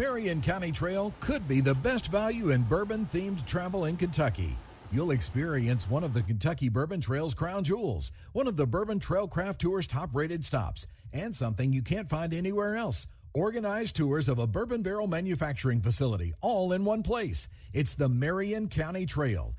Marion County Trail could be the best value in bourbon-themed travel in Kentucky. You'll experience one of the Kentucky Bourbon Trail's crown jewels, one of the Bourbon Trail Craft Tour's top-rated stops, and something you can't find anywhere else. Organized tours of a bourbon barrel manufacturing facility, all in one place. It's the Marion County Trail.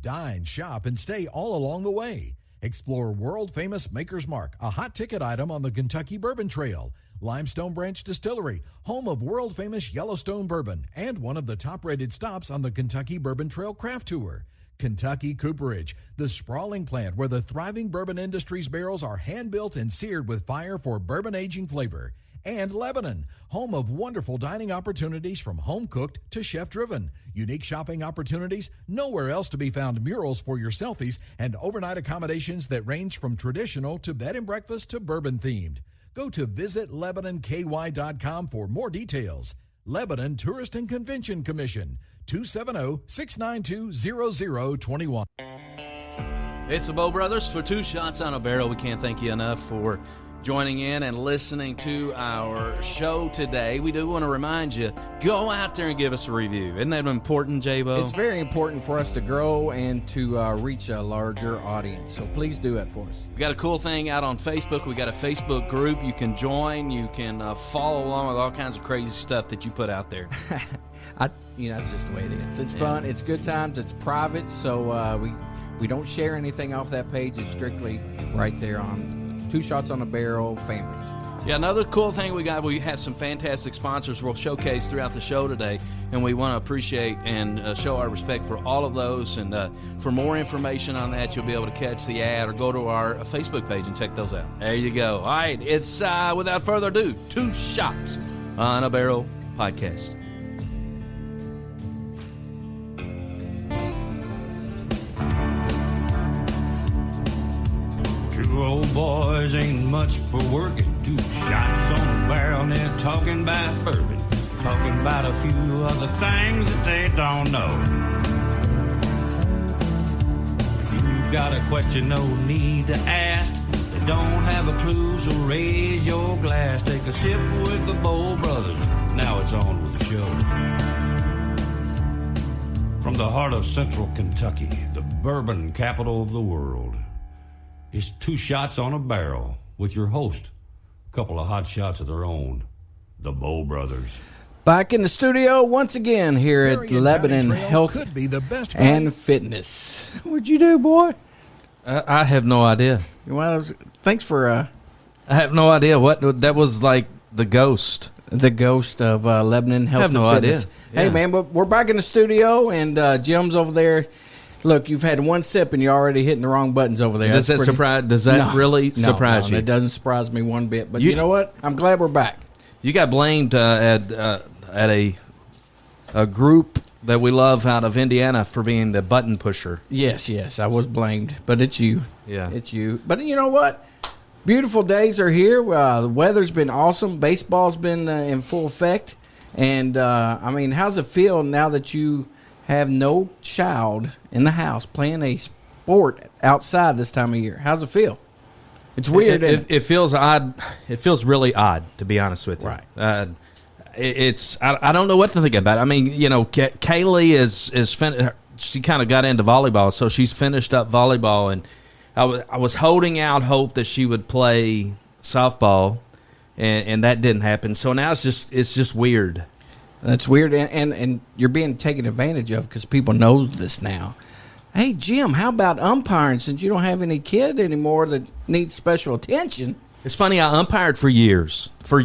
Dine, shop, and stay all along the way. Explore world-famous Maker's Mark, a hot ticket item on the Kentucky Bourbon Trail. Limestone Branch Distillery, home of world-famous Yellowstone bourbon, and one of the top-rated stops on the Kentucky Bourbon Trail Craft Tour. Kentucky Cooperage, the sprawling plant where the thriving bourbon industry's barrels are hand-built and seared with fire for bourbon aging flavor. And Lebanon, home of wonderful dining opportunities from home-cooked to chef-driven. Unique shopping opportunities, nowhere else to be found murals for your selfies, and overnight accommodations that range from traditional to bed and breakfast to bourbon-themed. Go to visitlebanonky.com for more details. Lebanon Tourist and Convention Commission, 270-692-0021. It's the Bow Brothers for Two Shots on a Barrel. We can't thank you enough for joining in and listening to our show today. We do want to remind you, go out there and give us a review. Isn't that important, J-Bo? It's very important for us to grow and to reach a larger audience, so please do it for us. We got a cool thing out on Facebook. We got a Facebook group you can join. You can follow along with all kinds of crazy stuff that you put out there. That's just the way it is. It's fun. It's good times. It's private, so we don't share anything off that page. It's strictly right there on Two Shots on a Barrel fan page. Yeah, another cool thing we had some fantastic sponsors we'll showcase throughout the show today, and we want to appreciate and show our respect for all of those. And for more information on that, you'll be able to catch the ad or go to our Facebook page and check those out. There you go. All right, it's without further ado, Two Shots on a Barrel podcast. Two old boys ain't much for working. 2 shots on the barrel and they're talking about bourbon. Talking about a few other things that they don't know. If you've got a question, no need to ask. They don't have a clue, so raise your glass. Take a sip with the Bow Brothers. Now it's on with the show. From the heart of central Kentucky, the bourbon capital of the world, it's Two Shots on a Barrel with your host, a couple of hot shots of their own, the Bow Brothers. Back in the studio once again here at Marion Lebanon County Trail Health could be the best and Fitness. What'd you do, boy? I have no idea. Well, thanks for... I have no idea what that was like. The ghost. The ghost of Lebanon Health I have no and Fitness. idea. Hey, Yeah. man, but we're back in the studio, and Jim's over there. Look, you've had one sip, and you're already hitting the wrong buttons over there. Does that really surprise you? It doesn't surprise me one bit. But you know what? I'm glad we're back. You got blamed at a group that we love out of Indiana for being the button pusher. Yes, I was blamed, but it's you. Yeah. It's you. But you know what? Beautiful days are here. The weather's been awesome. Baseball's been in full effect. And, how's it feel now that you have no child in the house playing a sport outside this time of year? How's it feel? It's weird. It feels odd. It feels really odd, to be honest with you. Right. I don't know what to think about it. I mean, Kaylee is she kind of got into volleyball, so she's finished up volleyball, and I was holding out hope that she would play softball, and that didn't happen. So now it's just weird. That's weird, and you're being taken advantage of because people know this now. Hey, Jim, how about umpiring since you don't have any kid anymore that needs special attention? It's funny, I umpired for years, but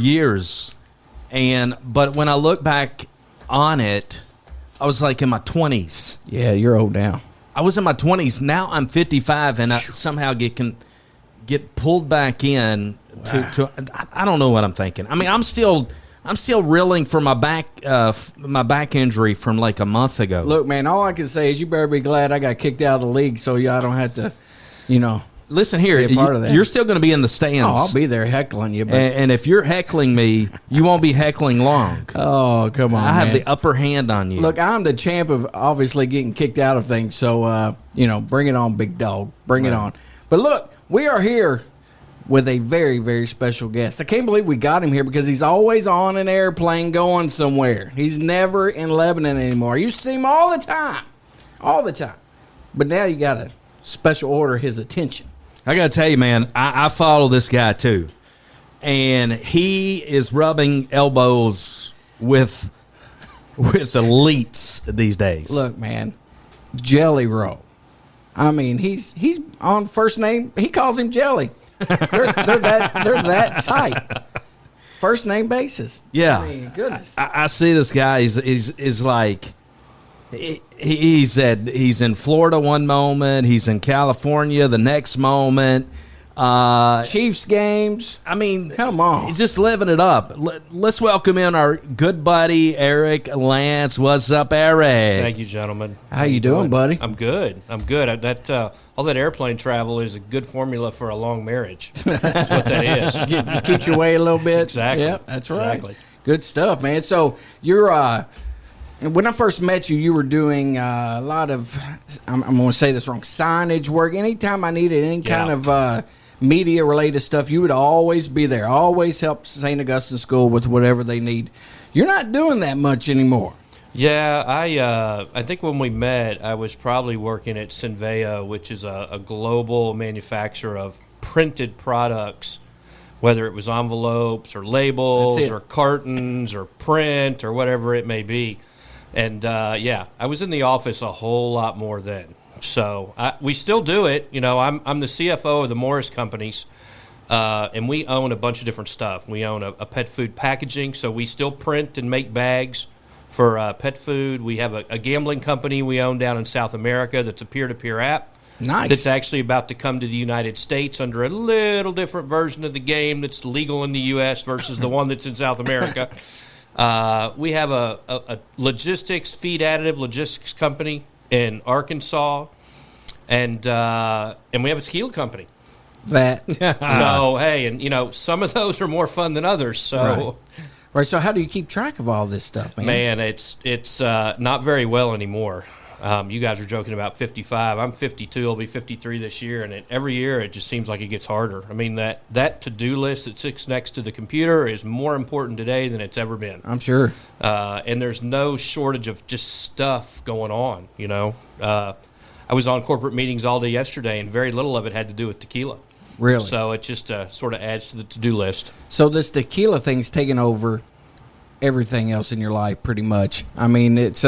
when I look back on it, I was like in my 20s. Yeah, you're old now. I was in my 20s. Now I'm 55, and I somehow get pulled back in to I don't know what I'm thinking. I mean, I'm still reeling for my back injury from like a month ago. Look, man, all I can say is you better be glad I got kicked out of the league so I don't have to, Listen here, be a part of that. You're still going to be in the stands. Oh, I'll be there heckling you. But... And if you're heckling me, you won't be heckling long. Oh, come on, I have the upper hand on you. Look, I'm the champ of obviously getting kicked out of things, so, bring it on, big dog. Bring it on. But look, we are here with a very, very special guest. I can't believe we got him here because he's always on an airplane going somewhere. He's never in Lebanon anymore. You see him all the time. All the time. But now you got to special order his attention. I got to tell you, man, I follow this guy too. And he is rubbing elbows with elites these days. Look, man, Jelly Roll. I mean, he's on first name. He calls him Jelly. They're that tight. First name basis. Yeah. I mean, goodness. I see this guy. He's like he's in Florida one moment. He's in California the next moment. Chiefs games. I mean, come on. He's just living it up. Let's welcome in our good buddy, Eric Lanz. What's up, Eric? Thank you, gentlemen. How you doing, buddy? I'm good. All that airplane travel is a good formula for a long marriage. That's what that is. Just keeps you away a little bit. Exactly. Yeah, that's right. Exactly. Good stuff, man. So you're when I first met you, you were doing a lot of, I'm going to say this wrong, signage work. Anytime I needed any kind of media-related stuff, you would always be there. Always help St. Augustine School with whatever they need. You're not doing that much anymore. Yeah, I think when we met, I was probably working at Cinveo, which is a global manufacturer of printed products, whether it was envelopes or labels or cartons or print or whatever it may be. And, I was in the office a whole lot more then. So we still do it. You know, I'm the CFO of the Morris Companies, and we own a bunch of different stuff. We own a pet food packaging, so we still print and make bags for pet food. We have a gambling company we own down in South America that's a peer-to-peer app. Nice. That's actually about to come to the United States under a little different version of the game that's legal in the U.S. versus the one that's in South America. We have a logistics, feed additive logistics company in Arkansas, and we have a tequila company. So, hey, and, some of those are more fun than others. So, Right. So how do you keep track of all this stuff, man? Man, it's not very well anymore. You guys are joking about 55. I'm 52. I'll be 53 this year, and every year it just seems like it gets harder. I mean, that to-do list that sits next to the computer is more important today than it's ever been. I'm sure. And there's no shortage of just stuff going on, I was on corporate meetings all day yesterday, and very little of it had to do with tequila. Really? So it just sort of adds to the to-do list. So this tequila thing's taken over everything else in your life, pretty much. I mean, it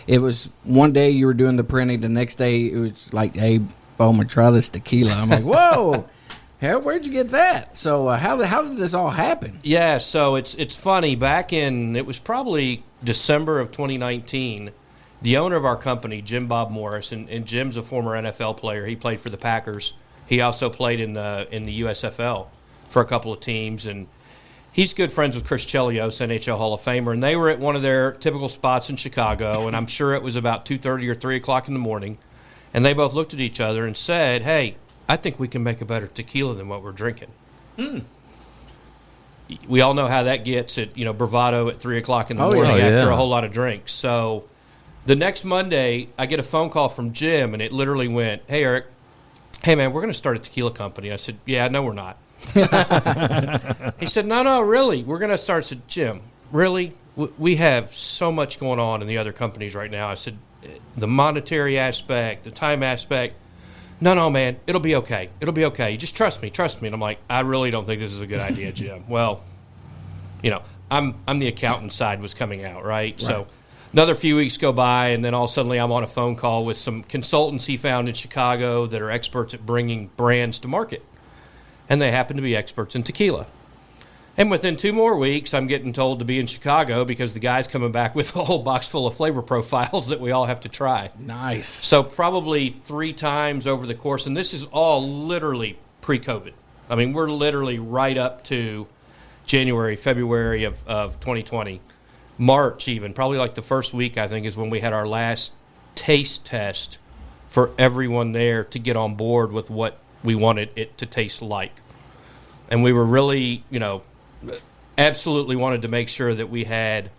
was one day you were doing the printing, the next day it was like, hey, Bowman, try this tequila. I'm like, whoa, where'd you get that? So how did this all happen? Yeah, so it's funny. It was probably December of 2019. The owner of our company, Jim Bob Morris, and Jim's a former NFL player. He played for the Packers. He also played in the USFL for a couple of teams, and he's good friends with Chris Chelios, NHL Hall of Famer, and they were at one of their typical spots in Chicago, and I'm sure it was about 2:30 or 3 o'clock in the morning, and they both looked at each other and said, hey, I think we can make a better tequila than what we're drinking. We all know how that gets at bravado at 3 o'clock in the morning after a whole lot of drinks. So the next Monday, I get a phone call from Jim, and it literally went, hey, Eric, hey, man, we're going to start a tequila company. I said, yeah, no, we're not. He said, no, really, we're going to start. I said, Jim, really? We have so much going on in the other companies right now. I said, the monetary aspect, the time aspect. No, man, it'll be okay. It'll be okay. Just trust me. And I'm like, I really don't think this is a good idea, Jim. Well, I'm the accountant side was coming out, right? So another few weeks go by, and then all suddenly I'm on a phone call with some consultants he found in Chicago that are experts at bringing brands to market. And they happen to be experts in tequila. And within 2 more weeks, I'm getting told to be in Chicago because the guy's coming back with a whole box full of flavor profiles that we all have to try. Nice. So probably 3 times over the course, and this is all literally pre-COVID. I mean, we're literally right up to January, February of 2020. March even, probably like the first week, I think, is when we had our last taste test for everyone there to get on board with what we wanted it to taste like. And we were really, absolutely wanted to make sure that we had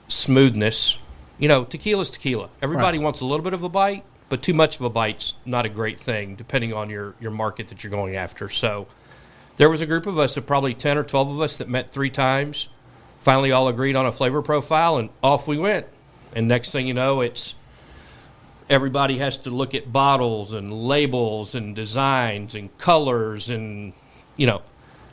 smoothness. Tequila's tequila. Everybody wants a little bit of a bite, but too much of a bite's not a great thing, depending on your market that you're going after. So there was a group of us of probably 10 or 12 of us that met 3 times, finally all agreed on a flavor profile, and off we went. And next thing you know, it's everybody has to look at bottles and labels and designs and colors and,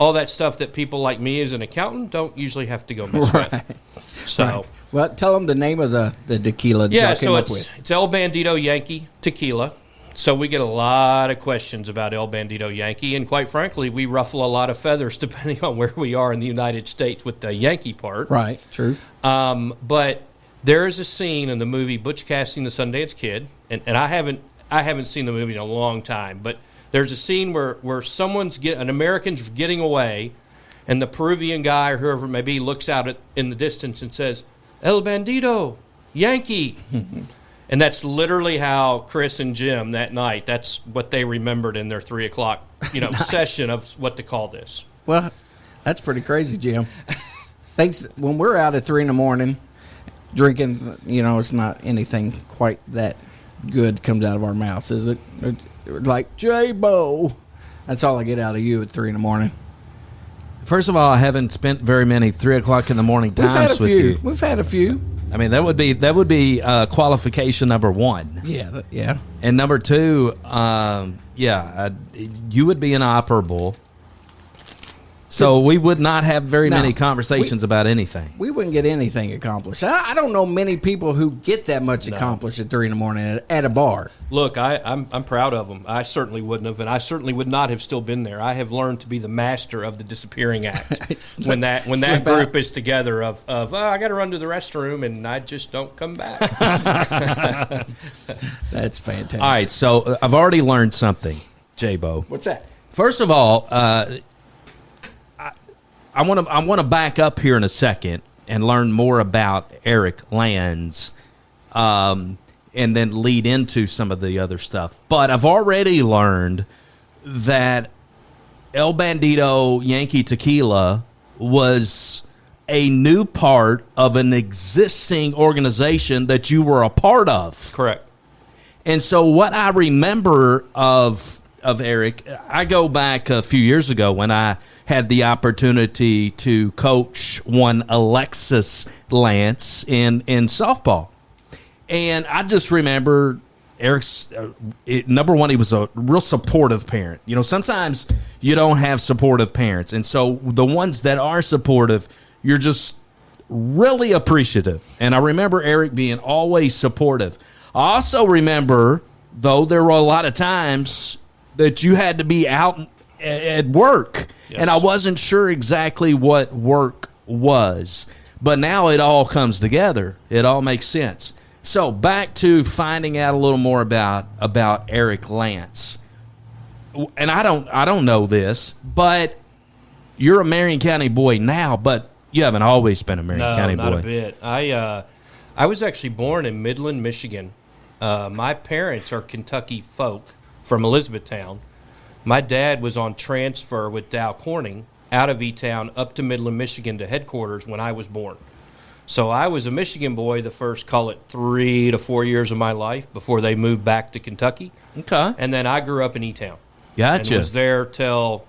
all that stuff that people like me as an accountant don't usually have to go mess with. So, right. Well, tell them the name of the tequila that y'all came up with. It's El Bandido Yankee Tequila. So we get a lot of questions about El Bandido Yankee, and quite frankly, we ruffle a lot of feathers depending on where we are in the United States with the Yankee part. Right, true. But there is a scene in the movie Butch Cassidy and the Sundance Kid, and I haven't seen the movie in a long time, but there's a scene where an American's getting away, and the Peruvian guy or whoever it may be looks out in the distance and says, El Bandido, Yankee. And that's literally how Chris and Jim that night, that's what they remembered in their 3 o'clock nice. Session of what to call this. Well, that's pretty crazy, Jim. Thanks. When we're out at 3 in the morning drinking, it's not anything quite that good comes out of our mouths, is it? Like, J-Bo. That's all I get out of you at 3 in the morning. First of all, I haven't spent very many 3 o'clock in the morning times with you. We've had a few. I mean, that would be qualification number 1. Yeah. And number 2, you would be inoperable. So we would not have very many conversations about anything. We wouldn't get anything accomplished. I don't know many people who get that much accomplished at 3 in the morning at a bar. Look, I'm proud of them. I certainly wouldn't have, and I certainly would not have still been there. I have learned to be the master of the disappearing act when that group is together. I got to run to the restroom, and I just don't come back. That's fantastic. All right, so I've already learned something, J-Bo. What's that? First of all, I want to back up here in a second and learn more about Eric Lanz, and then lead into some of the other stuff. But I've already learned that El Bandido Yankee Tequila was a new part of an existing organization that you were a part of. Correct. And so what I remember of Eric, I go back a few years ago when I had the opportunity to coach one Alexis Lanz in softball. And I just remember Eric's, number one, he was a real supportive parent. Sometimes you don't have supportive parents. And so the ones that are supportive, you're just really appreciative. And I remember Eric being always supportive. I also remember, though, there were a lot of times that you had to be out at work. Yes. And I wasn't sure exactly what work was. But now it all comes together. It all makes sense. So back to finding out a little more about Eric Lanz. And I don't know this, but you're a Marion County boy now, but you haven't always been a Marion County boy. No, not a bit. I was actually born in Midland, Michigan. My parents are Kentucky folk from Elizabethtown. My dad was on transfer with Dow Corning out of E-Town up to Midland, Michigan to headquarters when I was born. So I was a Michigan boy the first, call it 3 to 4 years of my life before they moved back to Kentucky. Okay. And then I grew up in E-Town. Gotcha. And was there till,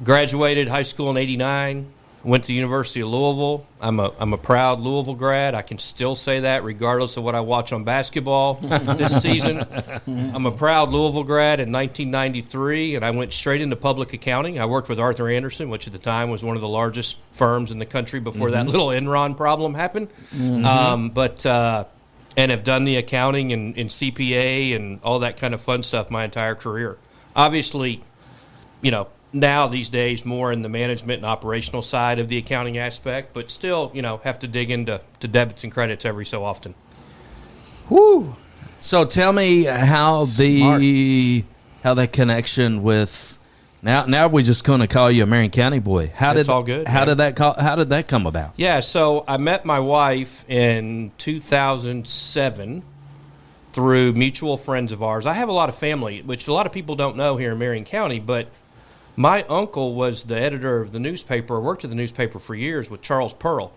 graduated high school in 89. Went to the University of Louisville. I'm a proud Louisville grad. I can still say that regardless of what I watch on basketball this season. I'm a proud Louisville grad in 1993, and I went straight into public accounting. I worked with Arthur Anderson, which at the time was one of the largest firms in the country before that little Enron problem happened. Mm-hmm. And have done the accounting and CPA and all that kind of fun stuff my entire career. Obviously, now these days more in the management and operational side of the accounting aspect, but still, have to dig into debits and credits every so often. Woo! So tell me how that connection with now we're just going to call you a Marion County boy. All good. How did that come about? Yeah, so I met my wife in 2007 through mutual friends of ours. I have a lot of family, which a lot of people don't know here in Marion County, but my uncle was the editor of the newspaper, worked at the newspaper for years with Charlie Pearl,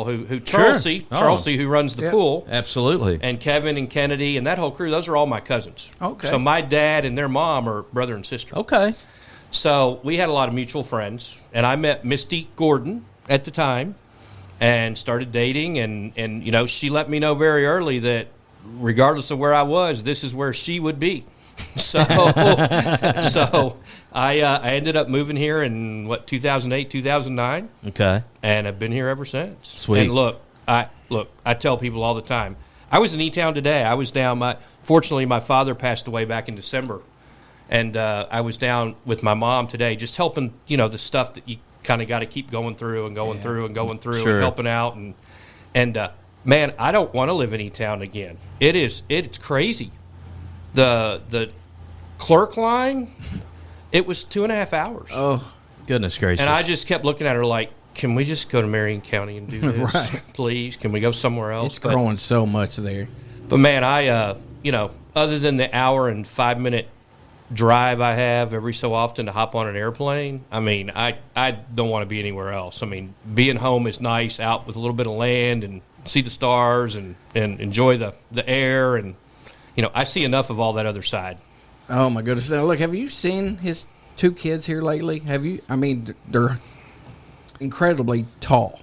who Charlie, who runs the pool. Absolutely. And Kevin and Kennedy and that whole crew, those are all my cousins. Okay. So my dad and their mom are brother and sister. Okay. So we had a lot of mutual friends, and I met Misty Gordon at the time and started dating, and you know, she let me know very early that regardless of where I was, this is where she would be. So I ended up moving here in 2008, 2009. Okay. And I've been here ever since. Sweet. And look, I tell people all the time, I was in E-Town today. I was down. Fortunately, my father passed away back in December, and I was down with my mom today, just helping. You know, the stuff that you kind of got to keep going through and going through and going through Sure. and helping out. And man, I don't want to live in E-Town again. It's crazy. The clerk line, it was 2.5 hours. Oh, goodness gracious! And I just kept looking at her like, can we just go to Marion County and do this, Right. please? Can we go somewhere else? It's growing so much there. But man, I other than the hour and 5-minute drive I have every so often to hop on an airplane, I mean, I don't want to be anywhere else. I mean, being home is nice, out with a little bit of land and see the stars and enjoy the air, and you know, I see enough of all that other side. Oh my goodness! Now look, have you seen his 2 kids here lately? Have you? I mean, they're incredibly tall.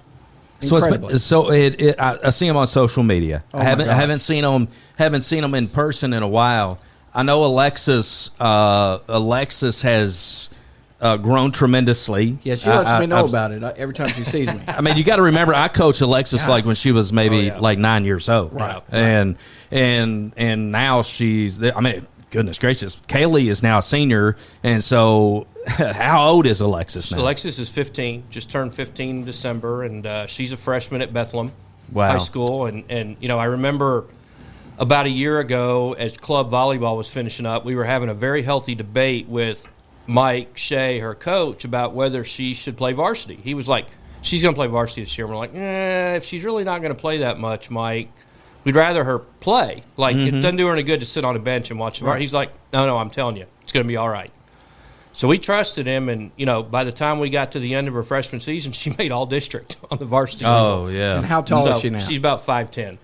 Incredibly. I see him on social media. Oh I haven't seen him in person in a while. I know Alexis has grown tremendously. Yeah, she lets me know about it every time she sees me. I mean, you got to remember, I coached Alexis like when she was maybe like 9 years old, Right. And now she's. I mean, goodness gracious, Kaylee is now a senior, and so how old is Alexis now? Alexis is 15, just turned 15 in December, and she's a freshman at Bethlehem Wow. High School. And you know, I remember about a year ago, as club volleyball was finishing up, we were having a very healthy debate with Mike Shea, her coach, about whether she should play varsity. He was like, she's going to play varsity this year. And we're like, if she's really not going to play that much, Mike, we'd rather her play. Like, it doesn't do her any good to sit on a bench and watch. Right. He's like, no, I'm telling you, it's going to be all right. So we trusted him, and, you know, by the time we got to the end of her freshman season, she made all district on the varsity Oh level. yeah. And how tall is she now? She's about 5'10".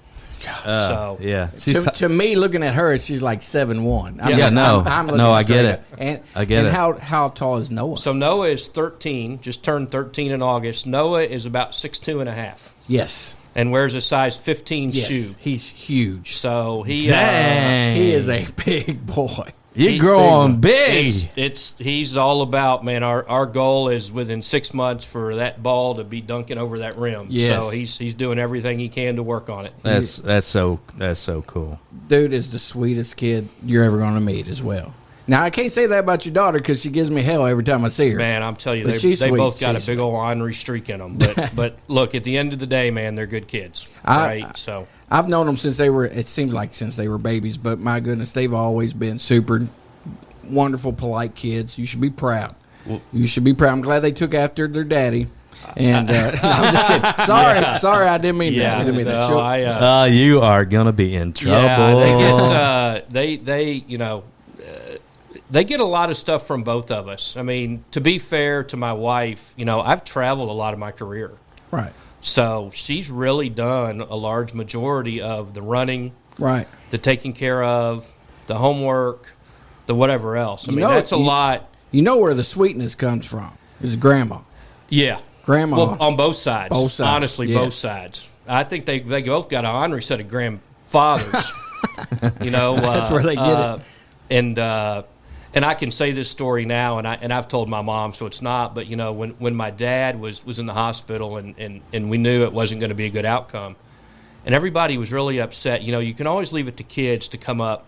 So Yeah. To me, looking at her, she's like 7'1". I'm looking I get straight it. up. And, I get and it. How tall is Noah? So Noah is 13, just turned 13 in August. Noah is about 6'2" and a half, Yes. and wears a size 15 Yes. shoe. He's huge. So he Dang. He is a big boy. You're growing big. he's all about, man. Our goal is within 6 months for that ball to be dunking over that rim. Yes. So he's doing everything he can to work on it. That's so cool. Dude is the sweetest kid you're ever going to meet as well. Now, I can't say that about your daughter because she gives me hell every time I see her. Man, I'm telling you, But they she's sweet. both got She's a big old ornery streak in them. But look, at the end of the day, man, they're good kids, right? So I've known them since they were, it seems like since they were babies, but my goodness, they've always been super wonderful, polite kids. You should be proud. You should be proud. I'm glad they took after their daddy. And no, I'm just kidding. Sorry, I didn't mean that. I didn't mean that. Sure. You are gonna be in trouble. Yeah, they get a lot of stuff from both of us. I mean, to be fair to my wife, you know, I've traveled a lot of my career. Right. So she's really done a large majority of the running, Right. the taking care of, the homework, the whatever else. I mean, that's a lot. You know where the sweetness comes from. Is grandma. Yeah. Grandma. Well, on both sides. Both sides, Honestly, yeah. both sides. I think they both got an honorary set of grandfathers. You know. That's where they get it. And I can say this story now, and I've told my mom, so it's not. But, you know, when my dad was in the hospital and we knew it wasn't going to be a good outcome, and everybody was really upset. You know, you can always leave it to kids to come up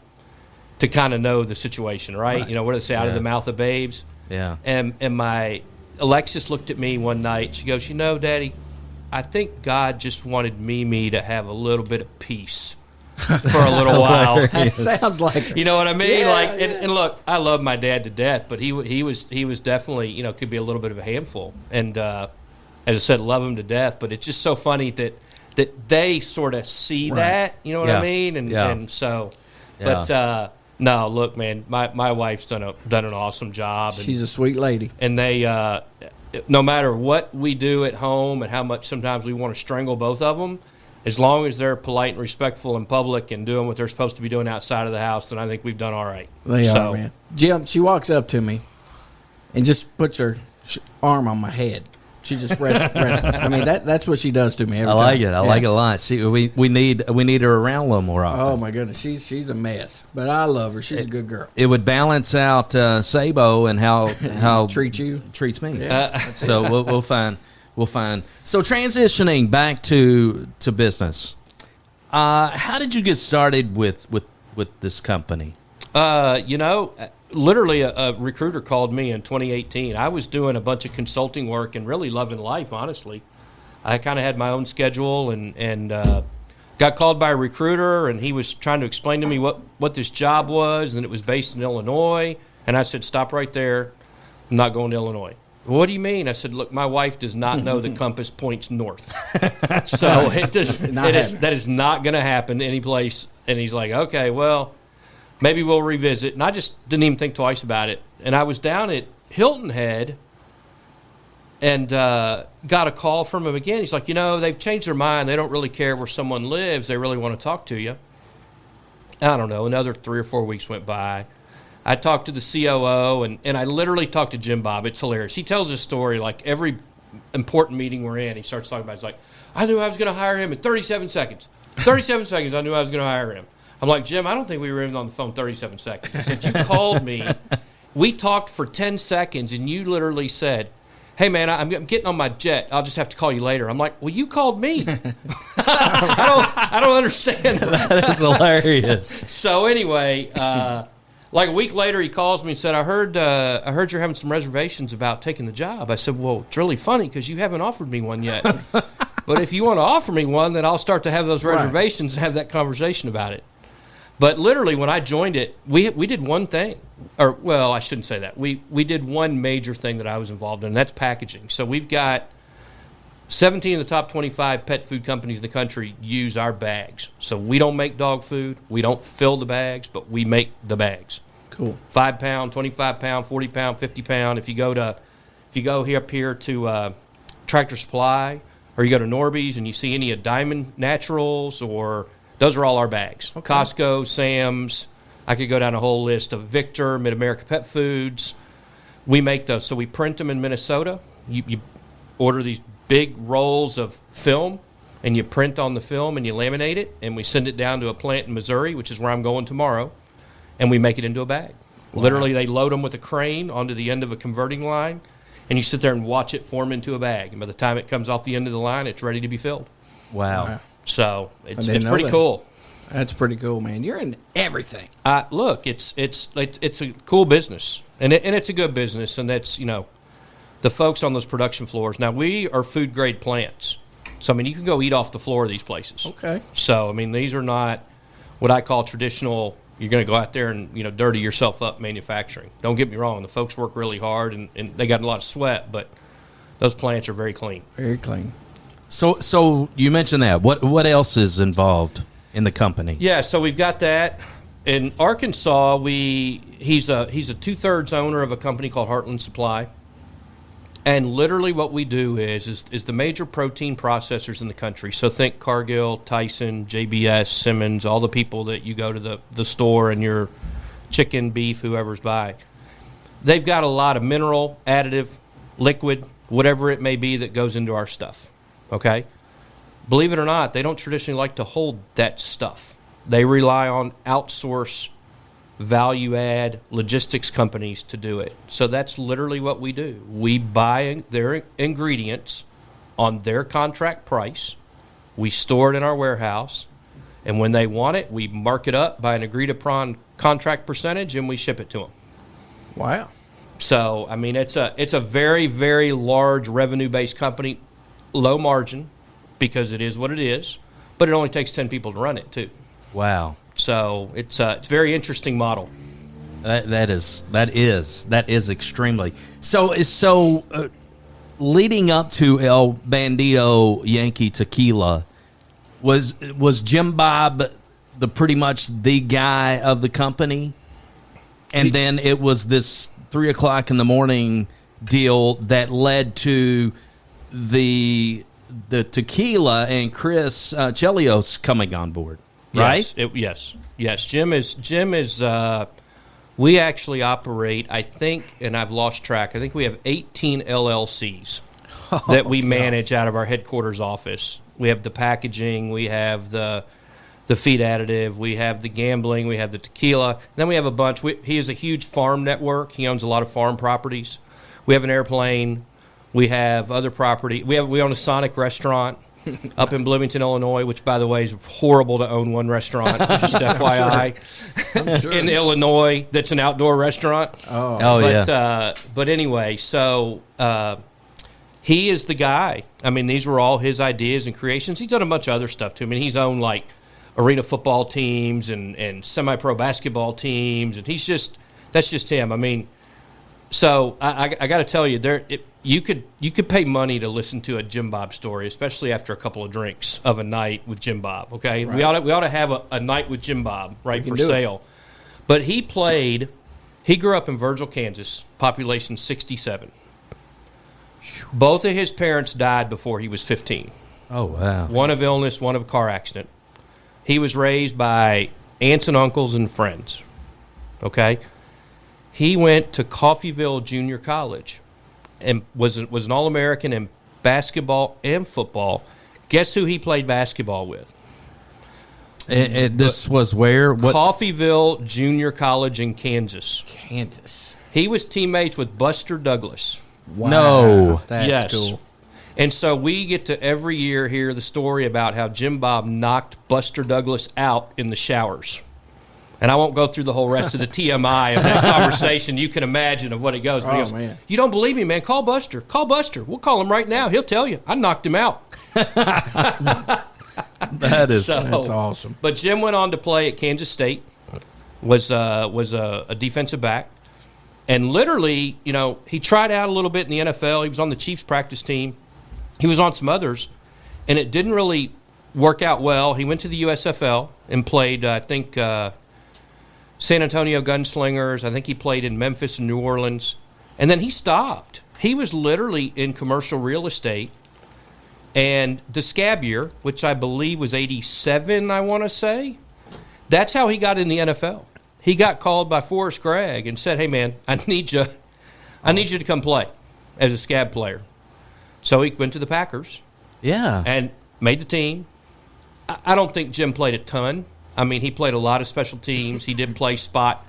to kind of know the situation, right? You know, what do they say, out of the mouth of babes? Yeah. And my Alexis looked at me one night. She goes, you know, Daddy, I think God just wanted Mimi to have a little bit of peace for a little while. That sounds like You know what I mean? Yeah, like, yeah. And look, I love my dad to death, but he was definitely, you know, could be a little bit of a handful. And as I said, love him to death. But it's just so funny that they sort of see that. You know what I mean? And so, but no, look, man, my wife's done an awesome job. And, she's a sweet lady. and they, no matter what we do at home and how much sometimes we want to strangle both of them, as long as they're polite and respectful in public and doing what they're supposed to be doing outside of the house, then I think we've done all right. They are, man. Jim, she walks up to me, and just puts her arm on my head. She just rests. I mean, that's what she does to me every time. I like it. I like it a lot. See, we need her around a little more often. Oh my goodness, she's a mess, but I love her. She's a good girl. It would balance out Sabo and how treats me. Yeah. So we'll find. So transitioning back to business, how did you get started with this company? Literally a recruiter called me in 2018. I was doing a bunch of consulting work and really loving life, honestly. I kind of had my own schedule and got called by a recruiter, and he was trying to explain to me what this job was, and it was based in Illinois. And I said, stop right there. I'm not going to Illinois. What do you mean? I said, look, my wife does not know the compass points north. So that is not going to happen any place. And he's like, okay, well, maybe we'll revisit. And I just didn't even think twice about it. And I was down at Hilton Head and got a call from him again. He's like, they've changed their mind. They don't really care where someone lives. They really want to talk to you. I don't know. Another 3 or 4 weeks went by. I talked to the COO, and I literally talked to Jim Bob. It's hilarious. He tells this story like every important meeting we're in. He starts talking about it. He's like, I knew I was going to hire him in 37 seconds. 37 seconds, I knew I was going to hire him. I'm like, Jim, I don't think we were even on the phone 37 seconds. He said, you called me. We talked for 10 seconds, and you literally said, hey, man, I'm getting on my jet. I'll just have to call you later. I'm like, well, you called me. I don't understand that. That's hilarious. So anyway, like a week later, he calls me and said, I heard you're having some reservations about taking the job. I said, well, it's really funny because you haven't offered me one yet. But if you want to offer me one, then I'll start to have those reservations and have that conversation about it. But literally, when I joined it, we did one thing. Or, well, I shouldn't say that. We did one major thing that I was involved in, and that's packaging. So we've got 17 of the top 25 pet food companies in the country use our bags. So we don't make dog food. We don't fill the bags, but we make the bags. Cool. 5 pound, 25 pound, 40 pound, 50 pound. If you go up here to Tractor Supply, or you go to Norby's and you see any of Diamond Naturals, or those are all our bags. Okay. Costco, Sam's. I could go down a whole list of Victor, Mid-America Pet Foods. We make those. So we print them in Minnesota. You order these big rolls of film, and you print on the film and you laminate it, and we send it down to a plant in Missouri, which is where I'm going tomorrow, and we make it into a bag. Wow. Literally, they load them with a crane onto the end of a converting line, and you sit there and watch it form into a bag. And by the time it comes off the end of the line, it's ready to be filled. Wow. So it's pretty cool. That's pretty cool, man. You're in everything. Look, it's a cool business, and it's a good business, and that's the folks on those production floors. Now we are food grade plants, so you can go eat off the floor of these places. Okay. So these are not what I call traditional. You're going to go out there and dirty yourself up manufacturing. Don't get me wrong, the folks work really hard and they got a lot of sweat, but those plants are very clean. Very clean. So you mentioned that. What else is involved in the company? Yeah, so we've got that. In Arkansas, he's a 2/3 owner of a company called Heartland Supply. And literally what we do is the major protein processors in the country. So think Cargill, Tyson, JBS, Simmons, all the people that you go to the store and your chicken, beef, whoever's buying. They've got a lot of mineral, additive, liquid, whatever it may be that goes into our stuff. Okay? Believe it or not, they don't traditionally like to hold that stuff. They rely on outsource value-add logistics companies to do it. So that's literally what we do. We buy their ingredients on their contract price. We store it in our warehouse. And when they want it, we mark it up by an agreed-upon contract percentage, and we ship it to them. Wow. So, it's a very, very large revenue-based company, low margin, because it is what it is, but it only takes 10 people to run it, too. Wow. So it's a very interesting model. That is extremely so. Leading up to El Bandido Yankee Tequila, was Jim Bob pretty much the guy of the company, and then it was this 3 o'clock in the morning deal that led to the tequila and Chris Chelios coming on board. Right? Yes. Jim is We actually operate, I think, and I've lost track, I think we have 18 LLCs that we manage out of our headquarters office. We have the packaging, we have the feed additive, we have the gambling, we have the tequila, and then we have a bunch. He has a huge farm network. He owns a lot of farm properties. We have an airplane. We have other property. We own a Sonic restaurant up in Bloomington, Illinois, which, by the way, is horrible to own one restaurant, just FYI. I'm sure. In Illinois, that's an outdoor restaurant. But anyway, so he is the guy. I mean, these were all his ideas and creations. He's done a bunch of other stuff, too. I mean, he's owned, like, arena football teams and semi-pro basketball teams, and that's just him. I mean, so I got to tell you, you could pay money to listen to a Jim Bob story, especially after a couple of drinks of a night with Jim Bob. Okay, right. we ought to have a night with Jim Bob for sale. But he grew up in Virgil, Kansas, population 67. Both of his parents died before he was 15. Oh wow! One of illness, one of a car accident. He was raised by aunts and uncles and friends. Okay, he went to Coffeyville Junior College and was an All-American in basketball and football. Guess who he played basketball with? This was where? What? Coffeyville Junior College in Kansas. Kansas. He was teammates with Buster Douglas. Wow. No. That's cool. And so we get to every year hear the story about how Jim Bob knocked Buster Douglas out in the showers. And I won't go through the whole rest of the TMI of that conversation. You can imagine of what it goes. But he goes, man. You don't believe me, man? Call Buster. Call Buster. We'll call him right now. He'll tell you. I knocked him out. That's awesome. But Jim went on to play at Kansas State, was a defensive back. And literally, he tried out a little bit in the NFL. He was on the Chiefs practice team. He was on some others, and it didn't really work out well. He went to the USFL and played, I think, San Antonio Gunslingers. I think he played in Memphis and New Orleans. And then he stopped. He was literally in commercial real estate. And the scab year, which I believe was 87, I want to say, that's how he got in the NFL. He got called by Forrest Gregg and said, hey, man, I need you to come play as a scab player. So he went to the Packers. Yeah. And made the team. I don't think Jim played a ton. I mean, he played a lot of special teams. He did play spot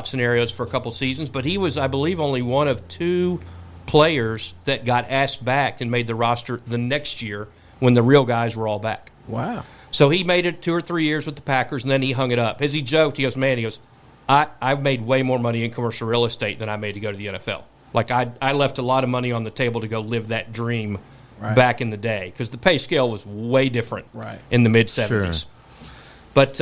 scenarios for a couple seasons, but he was, I believe, only one of two players that got asked back and made the roster the next year when the real guys were all back. Wow. So he made it 2 or 3 years with the Packers, and then he hung it up. As he joked, he goes, I've made way more money in commercial real estate than I made to go to the NFL. Like, I left a lot of money on the table to go live that dream back in the day because the pay scale was way different in the mid-'70s. Sure. But,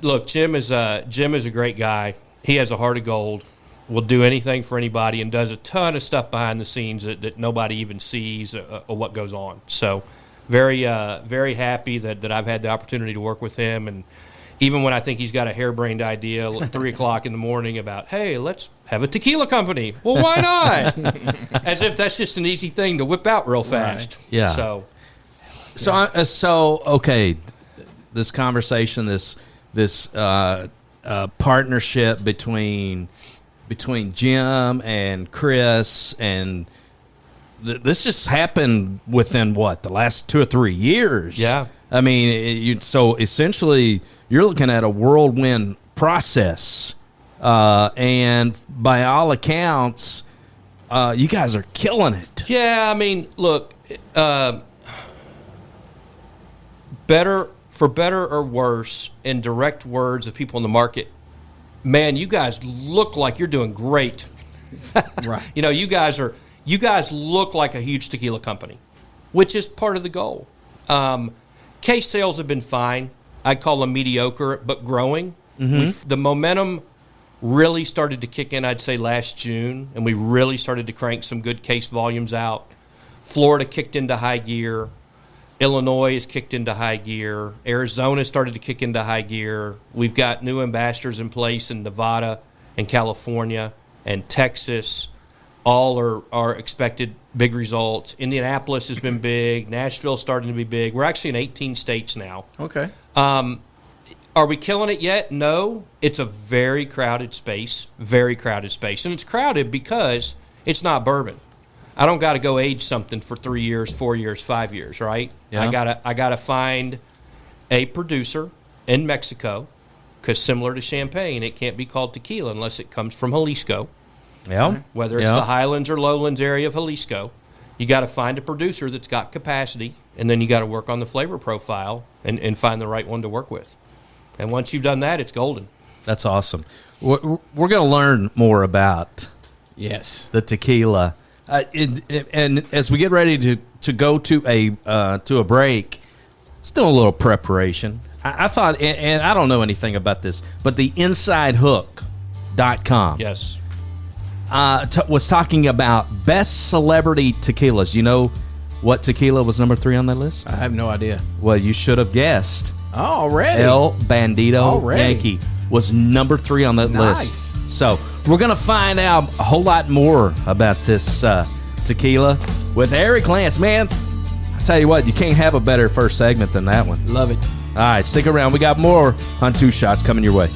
look, Jim is a great guy. He has a heart of gold, will do anything for anybody, and does a ton of stuff behind the scenes that nobody even sees or what goes on. So very happy that I've had the opportunity to work with him. And even when I think he's got a harebrained idea at 3 o'clock in the morning about, hey, let's have a tequila company. Well, why not? As if that's just an easy thing to whip out real fast. Right. Yeah. So okay, this conversation, this partnership between Jim and Chris, and this just happened within the last 2 or 3 years. Yeah. I mean, so essentially, you're looking at a whirlwind process, and by all accounts, you guys are killing it. Yeah, I mean, look, for better or worse, in direct words of people in the market, man, you guys look like you're doing great. Right. You guys look like a huge tequila company, which is part of the goal. Case sales have been fine. I'd call them mediocre, but growing. Mm-hmm. The momentum really started to kick in, I'd say, last June, and we really started to crank some good case volumes out. Florida kicked into high gear. Illinois has kicked into high gear. Arizona started to kick into high gear. We've got new ambassadors in place in Nevada and California and Texas. All are expected big results. Indianapolis has been big. Nashville's starting to be big. We're actually in 18 states now. Okay. Are we killing it yet? No. It's a very crowded space. Very crowded space. And it's crowded because it's not bourbon. I don't got to go age something for 3 years, 4 years, 5 years, right? Yeah. I gotta find a producer in Mexico, because similar to champagne, it can't be called tequila unless it comes from Jalisco. Yeah. Whether it's the highlands or lowlands area of Jalisco, you got to find a producer that's got capacity, and then you got to work on the flavor profile and find the right one to work with. And once you've done that, it's golden. That's awesome. We're going to learn more about the tequila. And as we get ready to go to a break, still a little preparation. I thought, and I don't know anything about this, but the InsideHook.com Yes. Was talking about best celebrity tequilas. You know what tequila was number 3 on that list? I have no idea. Well, you should have guessed. Oh, already? El Bandido Already? Yankee was number 3 on that Nice. list. So we're going to find out a whole lot more about this tequila with Eric Lanz. Man, I tell you what, you can't have a better first segment than that one. Love it. All right, stick around. We got more on Two Shots coming your way.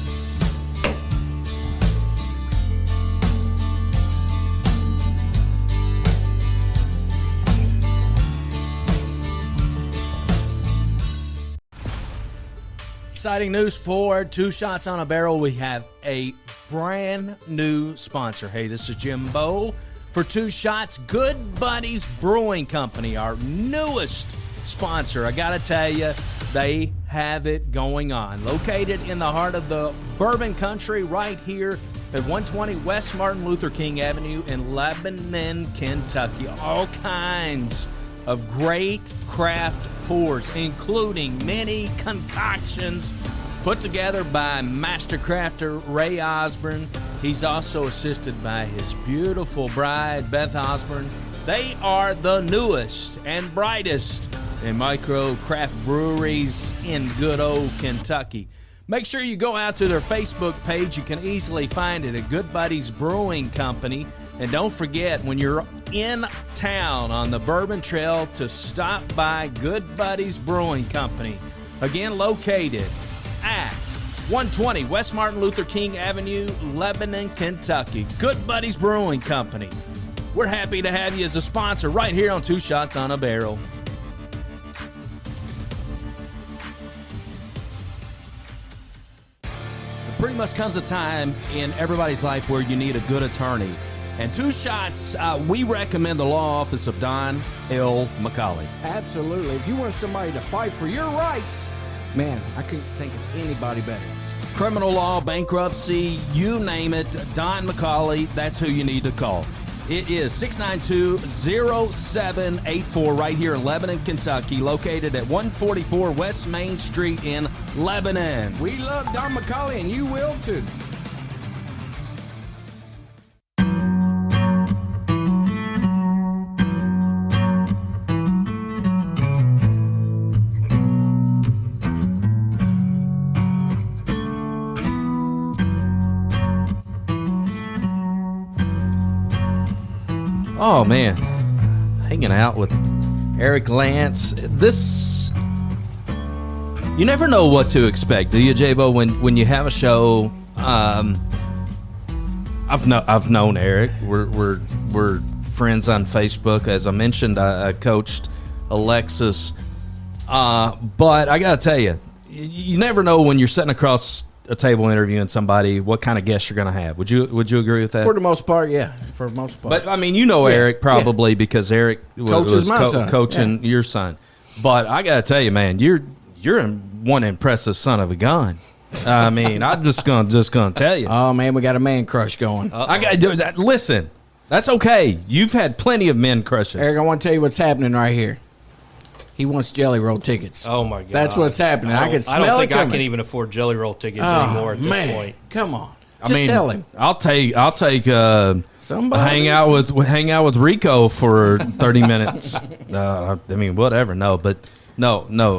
Exciting news for Two Shots on a Barrel. We have a brand new sponsor. Hey, this is Jim Bowl for Two Shots. Good Buddies Brewing Company, our newest sponsor. I got to tell you, they have it going on. Located in the heart of the bourbon country right here at 120 West Martin Luther King Avenue in Lebanon, Kentucky. All kinds of great craft pours, including many concoctions put together by master crafter Ray Osborne. He's also assisted by his beautiful bride, Beth Osborne. They are the newest and brightest in micro craft breweries in good old Kentucky. Make sure you go out to their Facebook page. You can easily find it at Good Buddies Brewing Company. And don't forget, when you're in town on the Bourbon Trail, to stop by Good Buddies Brewing Company. Again, located at 120 West Martin Luther King Avenue, Lebanon, Kentucky. Good Buddies Brewing Company. We're happy to have you as a sponsor right here on Two Shots on a Barrel. There pretty much comes a time in everybody's life where you need a good attorney. And Two Shots, we recommend the law office of Don L. McCauley. Absolutely. If you want somebody to fight for your rights, man, I couldn't think of anybody better. Criminal law, bankruptcy, you name it, Don McCauley, that's who you need to call. It is 692-0784 right here in Lebanon, Kentucky, located at 144 West Main Street in Lebanon. We love Don McCauley, and you will too. Oh, man. Hanging out with Eric Lanz. This, you never know what to expect, do you, J-Bo, when you have a show? I've known Eric. We're friends on Facebook. As I mentioned, I coached Alexis. But I got to tell you, you never know when you're sitting across a table interviewing somebody what kind of guests you're going to have. Would you agree with that? For the most part, yeah. For the most part. But I mean, you know Eric probably because Eric was coaching your son. But I got to tell you, man, you're one impressive son of a gun. I mean, I'm just gonna tell you. Oh man, we got a man crush going. I got to do that. Listen, that's okay. You've had plenty of men crushes. Eric, I want to tell you what's happening right here. He wants Jelly Roll tickets. Oh, my God. That's what's happening. I can smell it. I don't think I coming. can even afford Jelly Roll tickets anymore at this point. Come on. Just tell him. I'll take hang out with Rico for 30 minutes. I mean, whatever. No,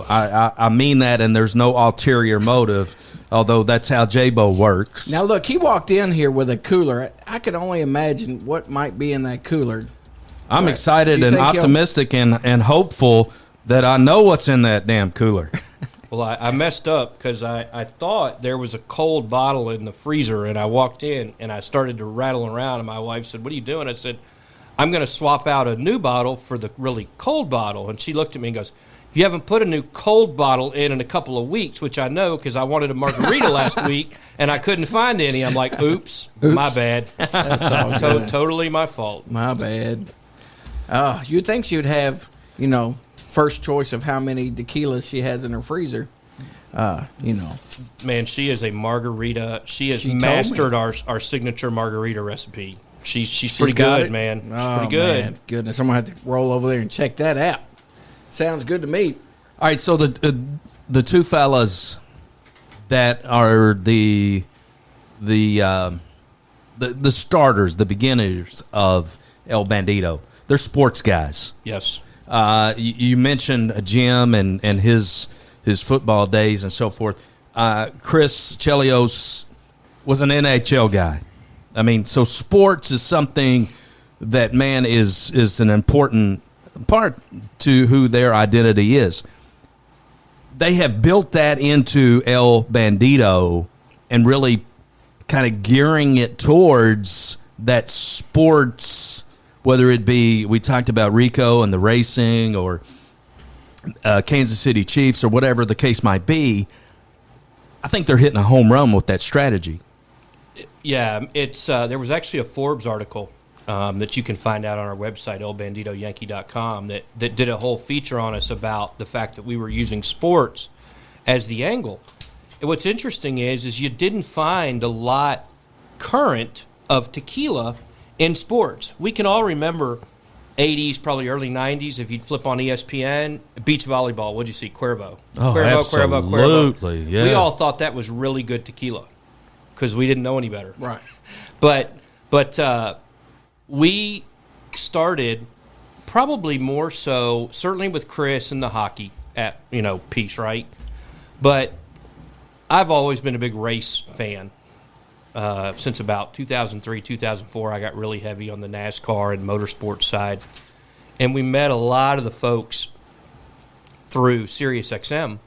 I mean that, and there's no ulterior motive. Although that's how J-Bo works. Now look, he walked in here with a cooler. I can only imagine what might be in that cooler. I'm excited and optimistic and hopeful that I know what's in that damn cooler. Well, I messed up because I thought there was a cold bottle in the freezer, and I walked in and I started to rattle around, and my wife said, "What are you doing?" I said, "I'm going to swap out a new bottle for the really cold bottle." And she looked at me and goes, "You haven't put a new cold bottle in a couple of weeks," which I know because I wanted a margarita last week and I couldn't find any. I'm like, oops. My bad. That's all good. Totally my fault. My bad. You'd think she would have, first choice of how many tequilas she has in her freezer. Man, she is a margarita. She has She mastered our signature margarita recipe. She's pretty got good, it? man. She's Oh, pretty good. man. Goodness, I'm going to have to roll over there and check that out. Sounds good to me. All right, so the two fellas that are the starters, the beginners of El Bandido, they're sports guys. Yes. You mentioned Jim and his football days and so forth. Chris Chelios was an NHL guy. I mean, so sports is something that, man, is an important part to who their identity is. They have built that into El Bandido and really kind of gearing it towards that sports, whether it be, we talked about Rico and the racing or Kansas City Chiefs or whatever the case might be. I think they're hitting a home run with that strategy. Yeah, it's there was actually a Forbes article that you can find out on our website, elbandidoyankee.com, that did a whole feature on us about the fact that we were using sports as the angle. And what's interesting is you didn't find a lot current of tequila in sports. We can all remember 80s, probably early 90s, if you'd flip on ESPN, beach volleyball, what'd you see? Cuervo. Oh, Cuervo. yeah. We all thought that was really good tequila because we didn't know any better. Right. But we started probably more so, certainly with Chris and the hockey piece, right? But I've always been a big race fan. Since about 2003, 2004, I got really heavy on the NASCAR and motorsports side. And we met a lot of the folks through SiriusXM.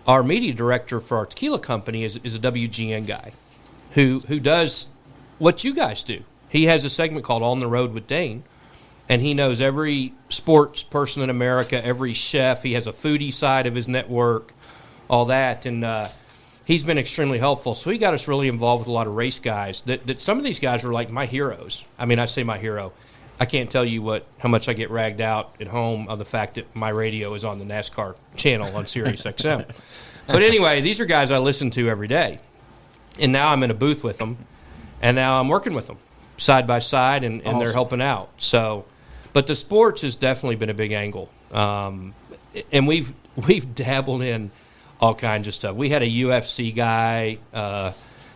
Our media director for our tequila company is a WGN guy who does what you guys do. He has a segment called On the Road with Dane, and he knows every sports person in America, every chef. He has a foodie side of his network, all that. And he's been extremely helpful. So he got us really involved with a lot of race guys that some of these guys were like my heroes. I mean, I say my hero. I can't tell you how much I get ragged out at home on the fact that my radio is on the NASCAR channel on SiriusXM. But anyway, these are guys I listen to every day. And now I'm in a booth with them, and now I'm working with them side by side, and Awesome. they're helping out. So, but the sports has definitely been a big angle. And we've dabbled in all kinds of stuff. We had a UFC guy,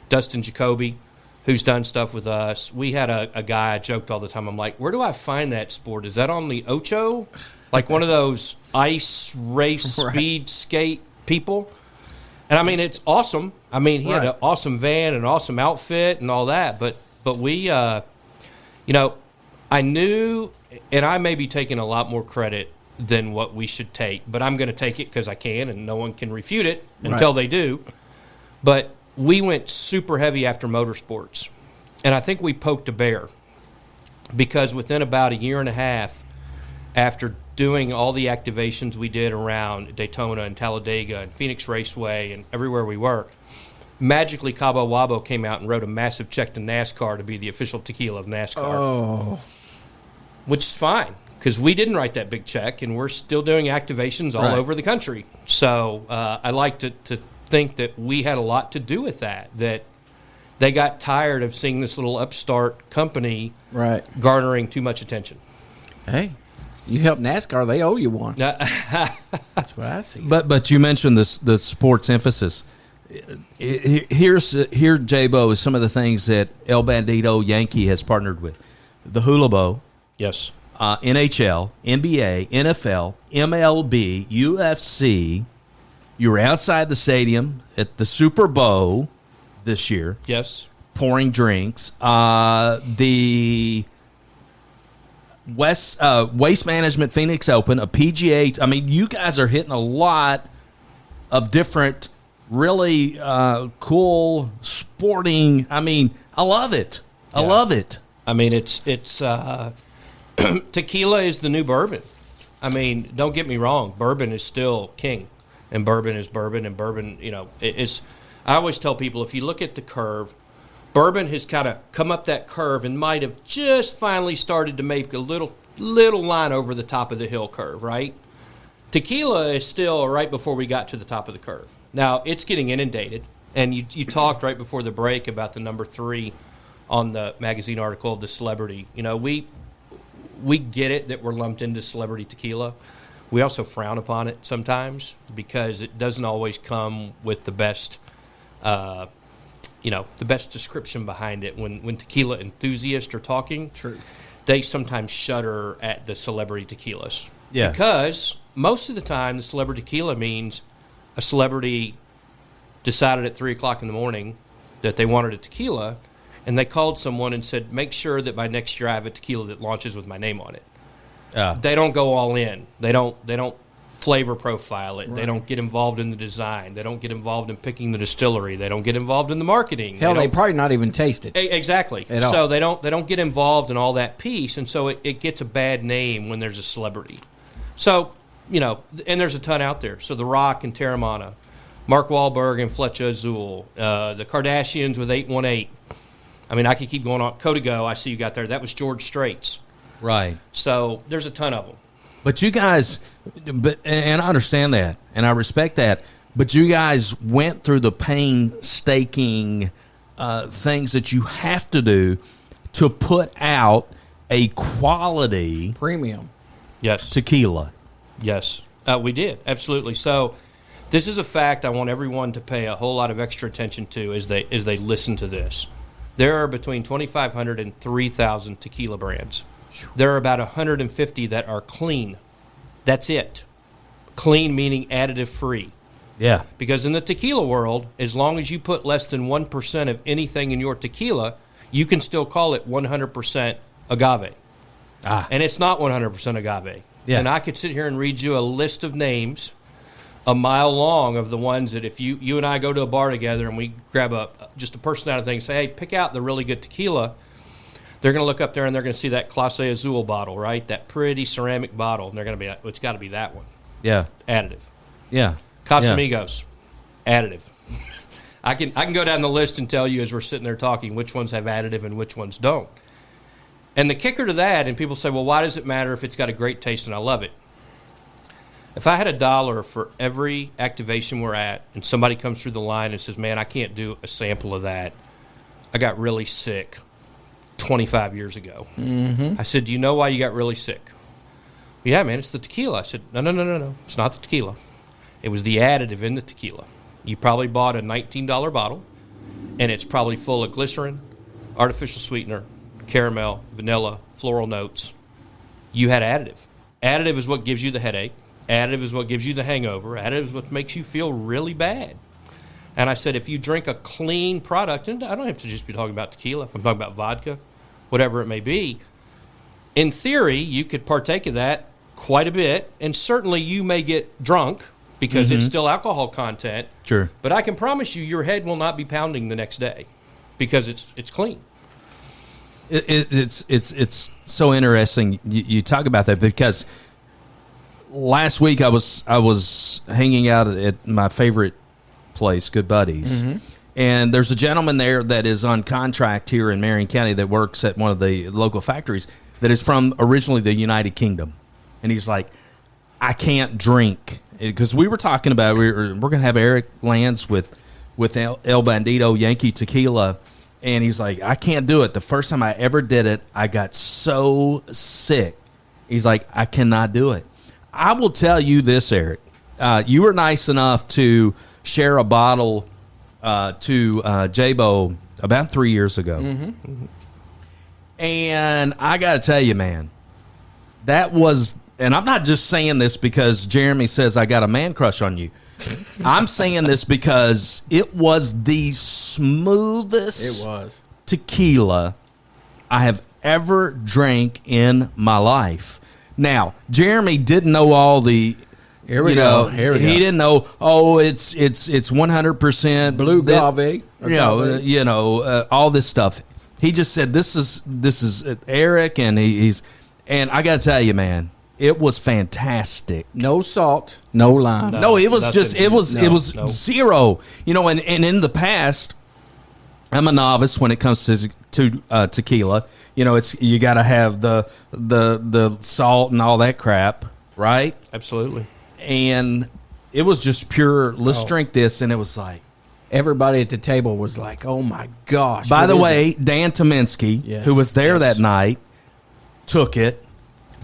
Dustin Jacoby, who's done stuff with us. We had a guy I joked all the time. I'm like, where do I find that sport? Is that on the Ocho? Like one of those ice race Right. speed skate people? And I mean, it's awesome. I mean, he had an awesome van, an awesome outfit, and all that. But we, I knew, and I may be taking a lot more credit than what we should take, but I'm going to take it because I can, and no one can refute it until they do. But we went super heavy after motorsports, and I think we poked a bear because within about a year and a half after doing all the activations we did around Daytona and Talladega and Phoenix Raceway and everywhere we were, magically Cabo Wabo came out and wrote a massive check to NASCAR to be the official tequila of NASCAR. Oh. Which is fine, because we didn't write that big check, and we're still doing activations all over the country. So I like to think that we had a lot to do with that they got tired of seeing this little upstart company garnering too much attention. Hey, you help NASCAR, they owe you one. That's what I see. But you mentioned the sports emphasis. Here, J-Bo, is some of the things that El Bandido Yankee has partnered with. The Hula Bow. Yes. NHL, NBA, NFL, MLB, UFC. You were outside the stadium at the Super Bowl this year. Yes. Pouring drinks. The Waste Management Phoenix Open, a PGA. I mean, you guys are hitting a lot of different, really cool sporting. I mean, I love it. I love it. I mean, it's tequila is the new bourbon. I mean, don't get me wrong. Bourbon is still king, and bourbon is bourbon, and bourbon, it's. I always tell people, if you look at the curve, bourbon has kind of come up that curve and might have just finally started to make a little line over the top of the hill curve, right? Tequila is still right before we got to the top of the curve. Now, it's getting inundated, and you talked right before the break about the number 3 on the magazine article of the celebrity. We get it that we're lumped into celebrity tequila. We also frown upon it sometimes because it doesn't always come with the best, the best description behind it. When tequila enthusiasts are talking, True. They sometimes shudder at the celebrity tequilas. Yeah. Because most of the time, the celebrity tequila means a celebrity decided at 3 o'clock in the morning that they wanted a tequila, and they called someone and said, make sure that by next year I have a tequila that launches with my name on it. They don't go all in. They don't flavor profile it. Right. They don't get involved in the design. They don't get involved in picking the distillery. They don't get involved in the marketing. Hell, they probably not even taste it. Exactly. So they don't get involved in all that piece, and so it gets a bad name when there's a celebrity. So, and there's a ton out there. So The Rock and Terramana, Mark Wahlberg and Flecha Azul, the Kardashians with 818. I mean, I could keep going on. Codigo, I see you got there. That was George Strait's. Right. So there's a ton of them. But you guys, and I understand that, and I respect that, but you guys went through the painstaking things that you have to do to put out a quality premium tequila. Yes, we did. Absolutely. So this is a fact I want everyone to pay a whole lot of extra attention to as they listen to this. There are between 2,500 and 3,000 tequila brands. There are about 150 that are clean. That's it. Clean meaning additive free. Yeah. Because in the tequila world, as long as you put less than 1% of anything in your tequila, you can still call it 100% agave. And it's not 100% agave. Yeah. And I could sit here and read you a list of names a mile long of the ones that if you and I go to a bar together and we grab just a personality thing and say, hey, pick out the really good tequila, they're going to look up there and they're going to see that Clase Azul bottle, right? That pretty ceramic bottle. And they're going to be, it's got to be that one. Yeah. Additive. Yeah. Casamigos. Additive. I can go down the list and tell you as we're sitting there talking which ones have additive and which ones don't. And the kicker to that, and people say, well, why does it matter if it's got a great taste and I love it? If I had $1 for every activation we're at and somebody comes through the line and says, man, I can't do a sample of that. I got really sick 25 years ago. Mm-hmm. I said, do you know why you got really sick? Yeah, man, it's the tequila. I said, no. It's not the tequila. It was the additive in the tequila. You probably bought a $19 bottle, and it's probably full of glycerin, artificial sweetener, caramel, vanilla, floral notes. You had additive. Additive is what gives you the headache. Additive is what gives you the hangover. Additive is what makes you feel really bad. And I said, if you drink a clean product, and I don't have to just be talking about tequila, if I'm talking about vodka, whatever it may be, in theory, you could partake of that quite a bit, and certainly you may get drunk because it's still alcohol content. Sure. But I can promise you your head will not be pounding the next day because it's clean. It's so interesting you talk about that because last week I was hanging out at my favorite place, Good Buddies, and there's a gentleman there that is on contract here in Marion County that works at one of the local factories that is from originally the United Kingdom, and he's like, I can't drink because we were talking about we're going to have Eric Lanz with El Bandido Yankee Tequila. And he's like, I can't do it. The first time I ever did it, I got so sick. He's like, I cannot do it. I will tell you this, Eric. You were nice enough to share a bottle to J-Bo about 3 years ago. Mm-hmm. And I got to tell you, man, that was, and I'm not just saying this because Jeremy says I got a man crush on you. I'm saying this because it was the smoothest tequila I have ever drank in my life. Now, Jeremy didn't know all the Here we go. He didn't know. Oh, it's 100% blue agave. All this stuff. He just said this is Eric, and he's I got to tell you, man, it was fantastic. No salt, no lime. No, it was zero. And in the past, I'm a novice when it comes to tequila. You got to have the salt and all that crap, right? Absolutely. And it was just pure. Let's drink this, and it was like everybody at the table was like, "Oh my gosh!" By the way, Dan Tominski, who was there that night, took it,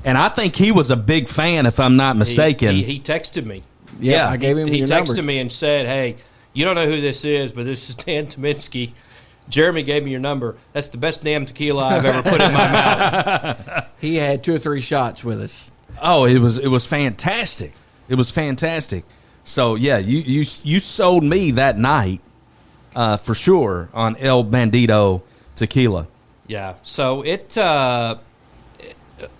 and I think he was a big fan, if I'm not mistaken. He texted me. Yeah, I gave him your number. He texted me and said, "Hey, you don't know who this is, but this is Dan Tominski. Jeremy gave me your number. That's the best damn tequila I've ever put in my mouth." He had 2 or 3 shots with us. Oh, it was fantastic. It was fantastic. So yeah, you sold me that night for sure on El Bandido tequila. Yeah. So it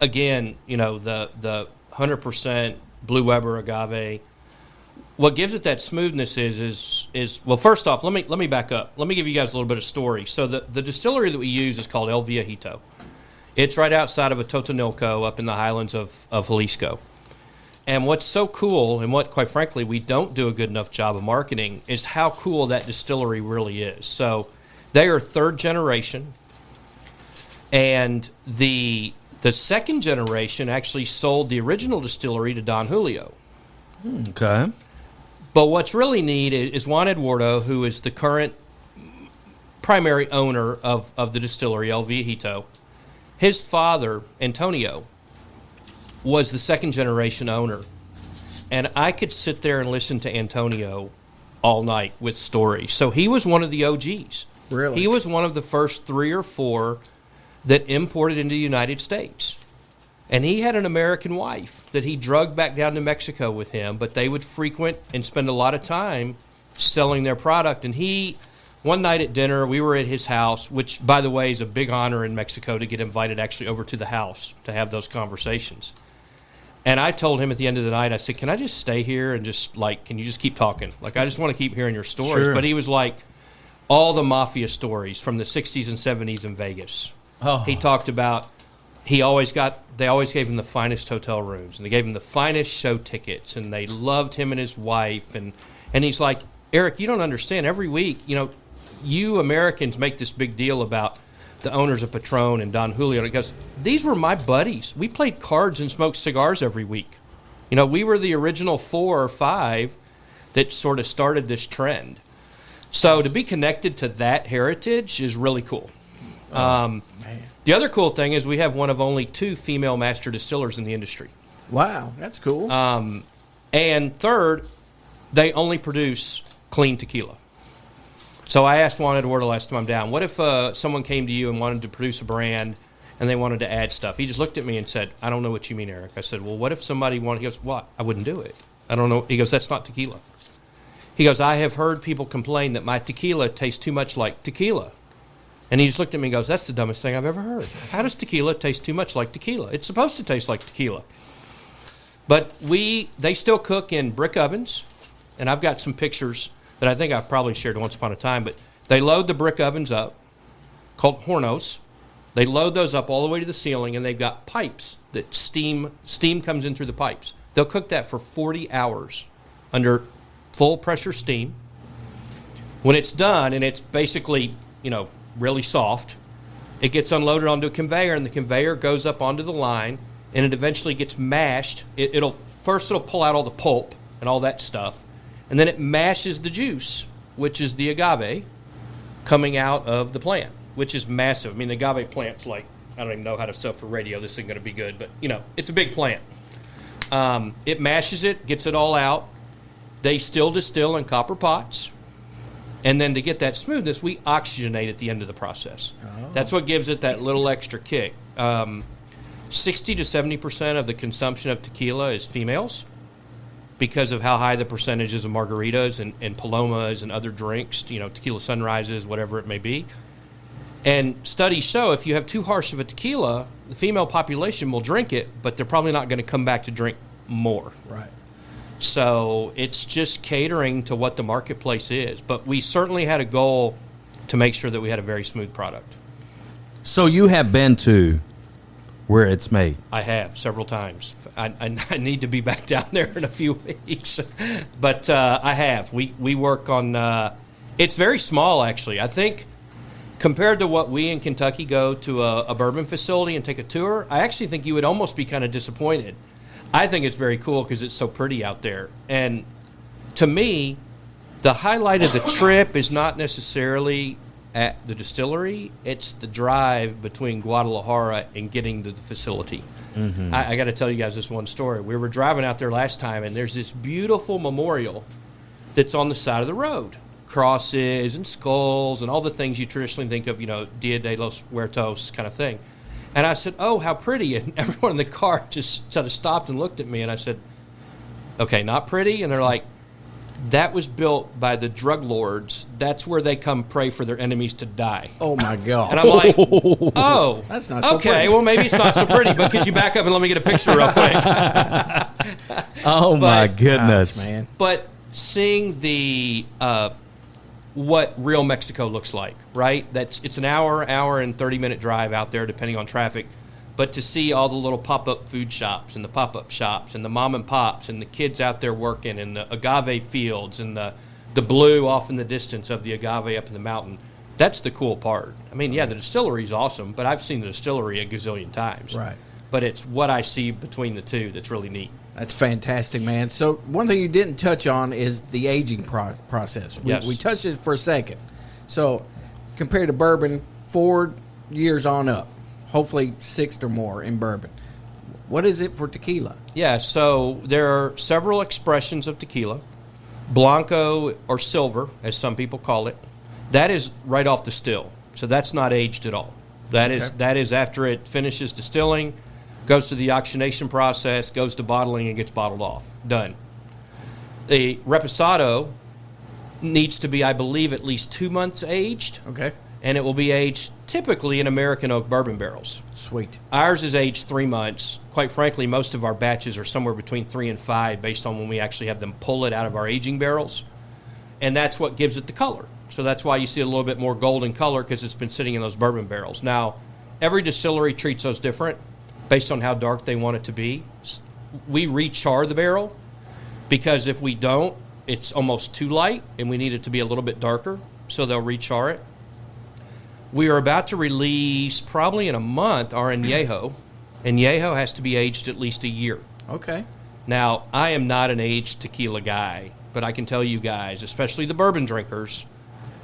again, the 100% Blue Weber agave. What gives it that smoothness is well. First off, let me back up. Let me give you guys a little bit of story. So the distillery that we use is called El Viejito. It's right outside of Atotonilco, up in the highlands of Jalisco. And what's so cool, and what, quite frankly, we don't do a good enough job of marketing, is how cool that distillery really is. So they are 3rd generation, and the second generation actually sold the original distillery to Don Julio. Okay. But what's really neat is Juan Eduardo, who is the current primary owner of the distillery, El Viejito. His father, Antonio, was the 2nd generation owner. And I could sit there and listen to Antonio all night with stories. So he was one of the OGs. Really? He was one of the first 3 or 4 that imported into the United States. And he had an American wife that he drugged back down to Mexico with him, but they would frequent and spend a lot of time selling their product. And one night at dinner, we were at his house, which, by the way, is a big honor in Mexico to get invited actually over to the house to have those conversations. And I told him at the end of the night, I said, can I just stay here and can you just keep talking? I just want to keep hearing your stories. Sure. But he was like, all the mafia stories from the 60s and 70s in Vegas. Oh. He talked about they always gave him the finest hotel rooms, and they gave him the finest show tickets, and they loved him and his wife. And he's like, Eric, you don't understand. Every week, you Americans make this big deal about the owners of Patron and Don Julio. And he goes, these were my buddies. We played cards and smoked cigars every week. We were the original 4 or 5 that sort of started this trend. So to be connected to that heritage is really cool. The other cool thing is we have one of only 2 female master distillers in the industry. Wow, that's cool. And third, they only produce clean tequila. So I asked Juan Eduardo last time I'm down, what if someone came to you and wanted to produce a brand and they wanted to add stuff? He just looked at me and said, I don't know what you mean, Eric. I said, well, what if somebody wanted, he goes, what? I wouldn't do it. I don't know. He goes, that's not tequila. He goes, I have heard people complain that my tequila tastes too much like tequila. And he just looked at me and goes, that's the dumbest thing I've ever heard. How does tequila taste too much like tequila? It's supposed to taste like tequila. But they still cook in brick ovens, and I've got some pictures that I think I've probably shared once upon a time, but they load the brick ovens up, called hornos. They load those up all the way to the ceiling, and they've got pipes that steam comes in through the pipes. They'll cook that for 40 hours under full pressure steam. When it's done, and it's basically, really soft, it gets unloaded onto a conveyor, and the conveyor goes up onto the line, and it eventually gets mashed. It'll pull out all the pulp and all that stuff, and then it mashes the juice, which is the agave, coming out of the plant, which is massive. I mean, the agave plant's like, I don't even know how to sell for radio. This isn't going to be good, but, it's a big plant. It mashes it, gets it all out. They still distill in copper pots. And then to get that smoothness, we oxygenate at the end of the process. Oh. That's what gives it that little extra kick. 60 to 70% of the consumption of tequila is females because of how high the percentages of margaritas and palomas and other drinks, tequila sunrises, whatever it may be. And studies show if you have too harsh of a tequila, the female population will drink it, but they're probably not going to come back to drink more. Right. So it's just catering to what the marketplace is. But we certainly had a goal to make sure that we had a very smooth product. So you have been to where it's made? I have several times. I need to be back down there in a few weeks. But I have. We work on it's very small, actually. I think compared to what we in Kentucky go to a bourbon facility and take a tour, I actually think you would almost be kind of disappointed. I think it's very cool because it's so pretty out there. And to me, the highlight of the trip is not necessarily at the distillery. It's the drive between Guadalajara and getting to the facility. Mm-hmm. I got to tell you guys this one story. We were driving out there last time, and there's this beautiful memorial that's on the side of the road. Crosses and skulls and all the things you traditionally think of, Dia de los Muertos kind of thing. And I said, oh, how pretty. And everyone in the car just sort of stopped and looked at me. And I said, okay, not pretty? And they're like, that was built by the drug lords. That's where they come pray for their enemies to die. Oh, my God. And I'm like, oh, that's not so okay, pretty. Well, maybe it's not so pretty, but could you back up and let me get a picture real quick? My goodness. Gosh, man. But seeing the what real Mexico looks like, right? It's an hour and 30-minute drive out there, depending on traffic. But to see all the little pop-up food shops and the pop-up shops and the mom and pops and the kids out there working and the agave fields and the blue off in the distance of the agave up in the mountain, that's the cool part. I mean, yeah, the distillery is awesome, but I've seen the distillery a gazillion times. Right. But it's what I see between the two that's really neat. That's fantastic, man. So one thing you didn't touch on is the aging process. Yes. We touched it for a second. So compared to bourbon, 4 years on up, hopefully 6 or more in bourbon. What is it for tequila? Yeah, so there are several expressions of tequila. Blanco or silver, as some people call it, that is right off the still. So that's not aged at all. That is after it finishes distilling, goes through the oxidation process, goes to bottling, and gets bottled off. Done. The Reposado needs to be, I believe, at least 2 months aged. Okay. And it will be aged typically in American oak bourbon barrels. Sweet. Ours is aged 3 months. Quite frankly, most of our batches are somewhere between 3 and 5 based on when we actually have them pull it out of our aging barrels. And that's what gives it the color. So that's why you see a little bit more golden color because it's been sitting in those bourbon barrels. Now, every distillery treats those different based on how dark they want it to be. We re-char the barrel because if we don't, it's almost too light and we need it to be a little bit darker, so they'll re-char it. We are about to release, probably in a month, our Añejo. Añejo has to be aged at least a year. Okay. Now, I am not an aged tequila guy, but I can tell you guys, especially the bourbon drinkers,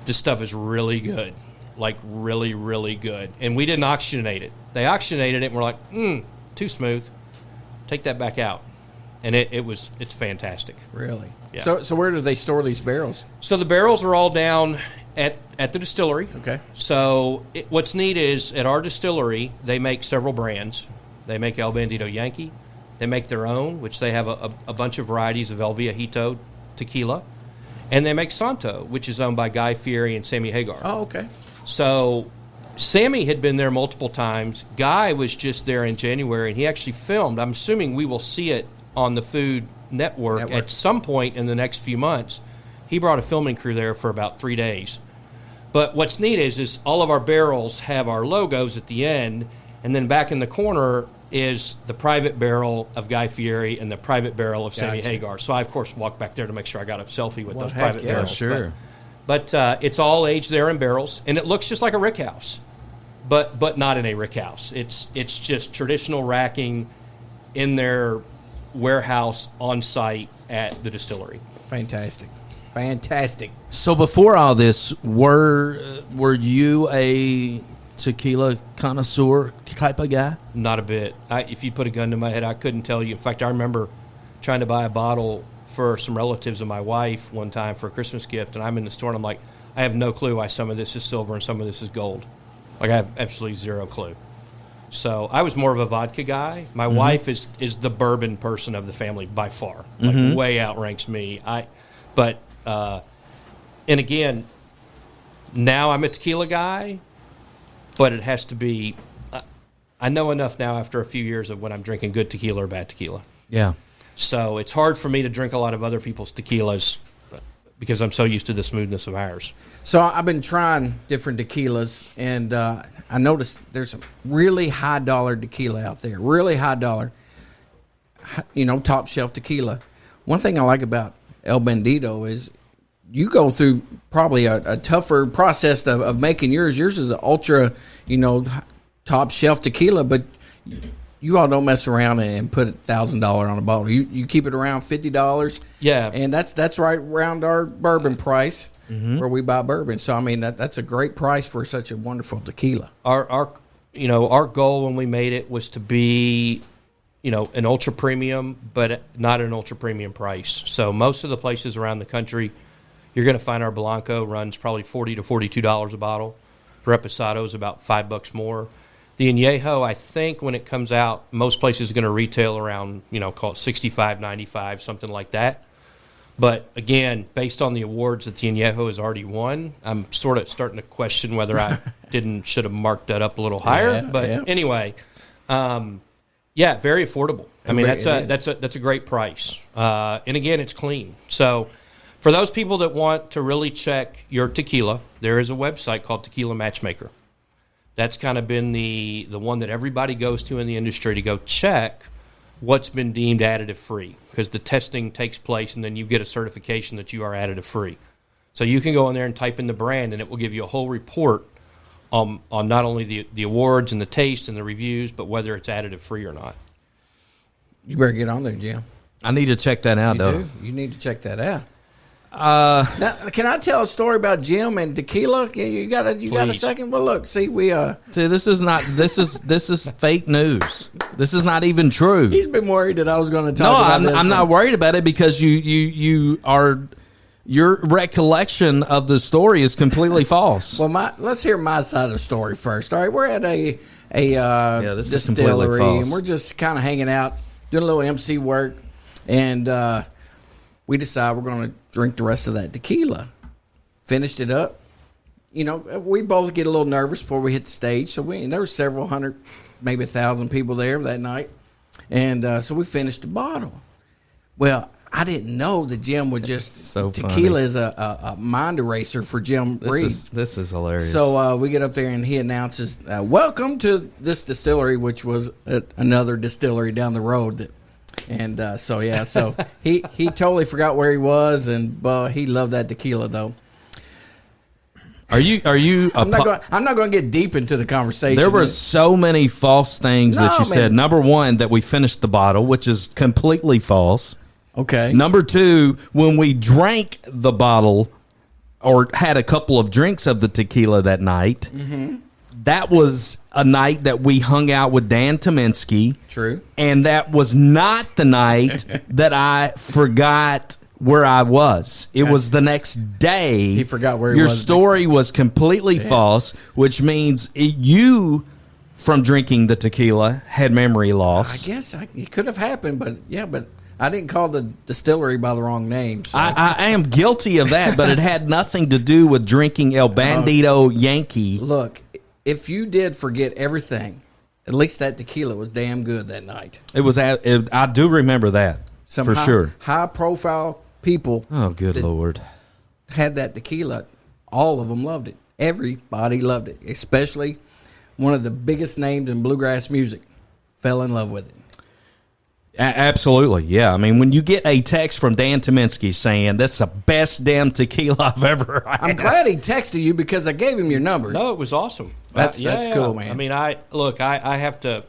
this stuff is really good. Like, really, really good. And we didn't oxygenate it. They oxygenated it, and we're like, too smooth. Take that back out. And it's fantastic. Really? Yeah. So where do they store these barrels? So the barrels are all down at the distillery. Okay. So what's neat is at our distillery, they make several brands. They make El Bandido Yankee. They make their own, which they have a bunch of varieties of El Viejito tequila. And they make Santo, which is owned by Guy Fieri and Sammy Hagar. Oh, okay. So Sammy had been there multiple times. Guy was just there in January, and he actually filmed. I'm assuming we will see it on the Food Network at some point in the next few months. He brought a filming crew there for about 3 days. But what's neat is all of our barrels have our logos at the end, and then back in the corner is the private barrel of Guy Fieri and the private barrel of Sammy Hagar. So I, of course, walked back there to make sure I got a selfie with those private barrels. Sure. But it's all aged there in barrels, and it looks just like a rick house, but not in a rick house. It's just traditional racking in their warehouse on site at the distillery. Fantastic. So before all this, were you a tequila connoisseur type of guy? Not a bit. If you put a gun to my head, I couldn't tell you. In fact, I remember trying to buy a bottle for some relatives of my wife one time for a Christmas gift, and I'm in the store, and I'm like, I have no clue why some of this is silver and some of this is gold. Like, I have absolutely zero clue. So I was more of a vodka guy. My wife is the bourbon person of the family by far. Like, way outranks me. And again, now I'm a tequila guy, but it has to be, I know enough now after a few years of when I'm drinking good tequila or bad tequila. Yeah. So it's hard for me to drink a lot of other people's tequilas because I'm so used to the smoothness of ours. So I've been trying different tequilas, and I noticed there's some really high dollar tequila out there, really high dollar, top shelf tequila. One thing I like about El Bandido is you go through probably a tougher process of making yours. Yours is an ultra, top shelf tequila, but you all don't mess around and put $1,000 on a bottle. You keep it around $50. Yeah, and that's right around our bourbon price where we buy bourbon. So I mean that's a great price for such a wonderful tequila. Our goal when we made it was to be an ultra premium, but not an ultra premium price. So most of the places around the country, you're going to find our Blanco runs probably $40 to $42 a bottle. Reposado is about $5 more. The Añejo, I think when it comes out, most places are going to retail around, call it $65, $95, something like that. But again, based on the awards that the Añejo has already won, I'm sort of starting to question whether I should have marked that up a little higher. Anyway, very affordable. I mean, that's a great price. And again, it's clean. So for those people that want to really check your tequila, there is a website called Tequila Matchmaker. That's kind of been the one that everybody goes to in the industry to go check what's been deemed additive free, because the testing takes place and then you get a certification that you are additive free. So you can go in there and type in the brand and it will give you a whole report on not only the awards and the taste and the reviews, but whether it's additive free or not. You better get on there, Jim. I need to check that out, though. You need to check that out. Now, can I tell a story about Jim and tequila? You got a second? Well, look, see, this is fake news. This is not even true. He's been worried that I was going to talk about this. I'm not worried about it because your recollection of the story is completely false. Well, let's hear my side of the story first. All right, we're at a distillery, and we're just kind of hanging out, doing a little MC work, and we decide we're going to drink the rest of that tequila. Finished it up. We both get a little nervous before we hit the stage. So there were several hundred, maybe 1,000 people there that night. And so we finished the bottle. Well, I didn't know that Jim would just... So tequila funny. is a mind eraser for Jim Reed. This is hilarious. So we get up there and he announces, welcome to this distillery, which was another distillery down the road so he totally forgot where he was, and he loved that tequila though. Are you? I'm not going to get deep into the conversation. There were so many false things that you said. Number one, that we finished the bottle, which is completely false. Okay. Number two, when we drank the bottle or had a couple of drinks of the tequila that night. Mm-hmm. That was a night that we hung out with Dan Tominski. True. And that was not the night that I forgot where I was. It was the next day. He forgot where he was. Your story was completely false, which means you, from drinking the tequila, had memory loss. I guess it could have happened, but I didn't call the distillery by the wrong name. So. I am guilty of that, but it had nothing to do with drinking El Bandido Yankee. Look. If you did forget everything, at least that tequila was damn good that night. It was. I do remember that for sure. High-profile people. Oh, good Lord! Had that tequila. All of them loved it. Everybody loved it, especially one of the biggest names in bluegrass music. Fell in love with it. Absolutely, yeah. I mean, when you get a text from Dan Tominski saying that's the best damn tequila I've ever had. I'm glad he texted you because I gave him your number. No, it was awesome. That's cool, man. I mean, I have to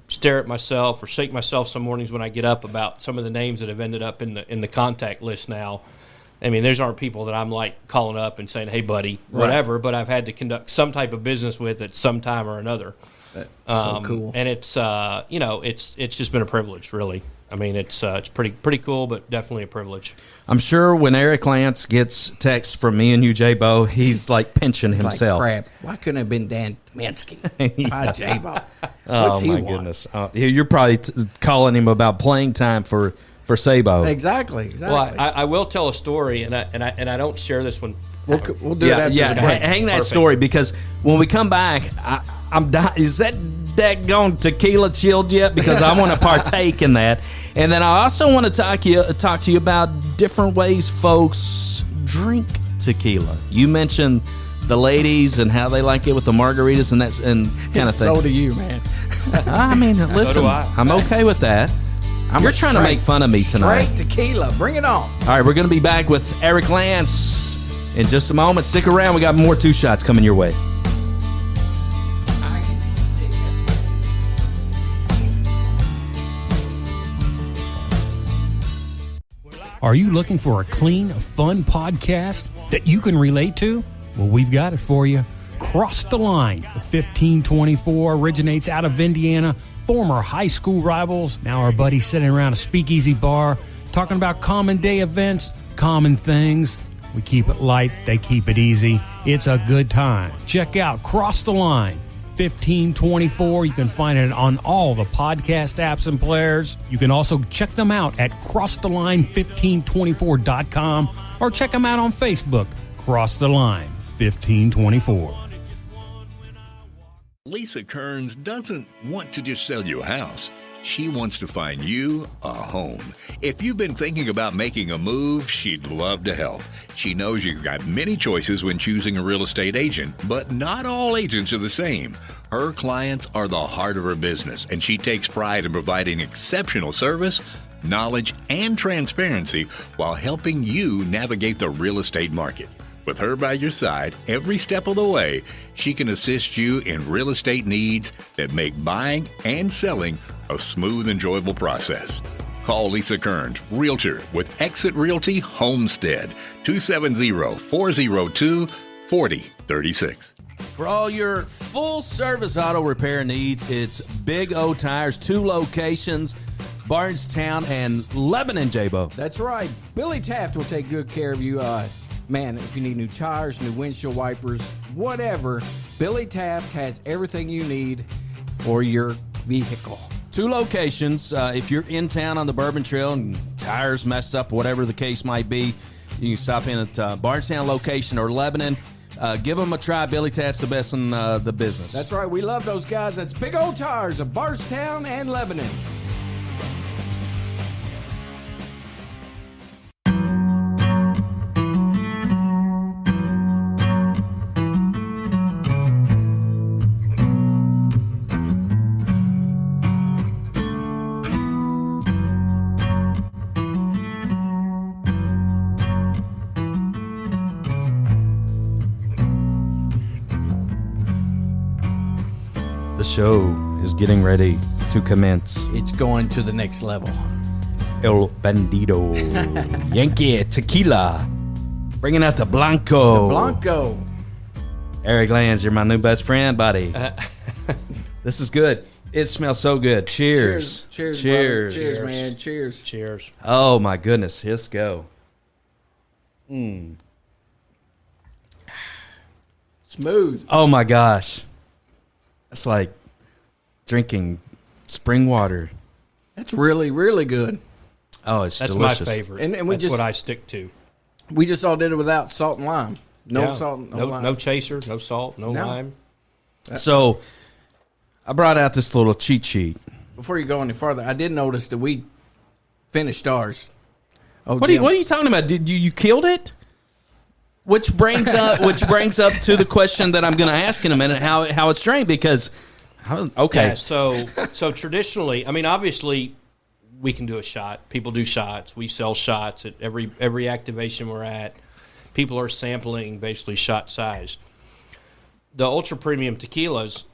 stare at myself or shake myself some mornings when I get up about some of the names that have ended up in the contact list now. I mean, these aren't people that I'm like calling up and saying, "Hey, buddy," whatever. Right. But I've had to conduct some type of business with at some time or another. That's so cool. And it's it's just been a privilege, really. I mean, it's pretty cool, but definitely a privilege. I'm sure when Eric Lanz gets texts from me and you, J-Bo, he's like pinching himself. Like, crap, why couldn't it have been Dan Tominski? Why J-Bo? Oh, my goodness. You're probably calling him about playing time for Sabo. Exactly. Well, I will tell a story, and I don't share this one. We'll do that. Yeah, hang that story because when we come back, I'm dying. Is that daggone tequila chilled yet because I want to partake in that. And then I also want to talk to you about different ways folks drink tequila. You mentioned the ladies and how they like it with the margaritas and kind of thing. So do you, man. I mean, listen, So do I. I'm okay with that. You're trying to make fun of me tonight. Straight tequila. Bring it on. All right, we're going to be back with Eric Lanz in just a moment. Stick around. We got more Two Shots coming your way. I can see it. Are you looking for a clean, fun podcast that you can relate to? Well, we've got it for you. Cross the Line. The 1524 originates out of Indiana. Former high school rivals, now our buddies sitting around a speakeasy bar, talking about common day events, common things. We keep it light, they keep it easy. It's a good time. Check out Cross the Line. 1524. You can find it on all the podcast apps and players. You can also check them out at crosstheline1524.com or check them out on Facebook, Cross the Line 1524. Lisa Kearns doesn't want to just sell you a house. She wants to find you a home. If you've been thinking about making a move, she'd love to help. She knows you've got many choices when choosing a real estate agent, but not all agents are the same. Her clients are the heart of her business, and she takes pride in providing exceptional service, knowledge, and transparency while helping you navigate the real estate market. With her by your side every step of the way, she can assist you in real estate needs that make buying and selling a smooth, enjoyable process. Call Lisa Kearns, Realtor with Exit Realty Homestead, 270-402-4036. For all your full-service auto repair needs, it's Big O Tires, 2 locations, Bardstown and Lebanon, J-Bo. That's right. Billy Taft will take good care of you. Man, if you need new tires, new windshield wipers, whatever, Billy Taft has everything you need for your vehicle. 2 locations. If you're in town on the Bourbon Trail and tires messed up, whatever the case might be, you can stop in at Bardstown location or Lebanon. Give them a try. Billy Taft's the best in the business. That's right. We love those guys. That's Big Old Tires of Bardstown and Lebanon. The show is getting ready to commence. It's going to the next level. El Bandido. Yankee, Tequila. Bringing out the Blanco. The Blanco. Eric Lanz, you're my new best friend, buddy. This is good. It smells so good. Cheers. Cheers. Cheers. Cheers, man. Cheers. Cheers. Oh, my goodness. Let's go. Smooth. Oh, my gosh. It's like drinking spring water. That's really, really good. Oh, it's That's delicious. my favorite. And we That's just- what I stick to. We just all did it without salt and lime. No Yeah. salt, no lime. No chaser, no salt, no No. lime. So I brought out this little cheat sheet. Before you go any further, I did notice that we finished ours. Oh, What are you talking about? Did you killed it? Which brings up to the question that I'm going to ask in a minute, how it's drank, because okay. Yeah, so traditionally, I mean, obviously, we can do a shot. People do shots. We sell shots at every activation we're at. People are sampling basically shot size. The ultra premium tequilas,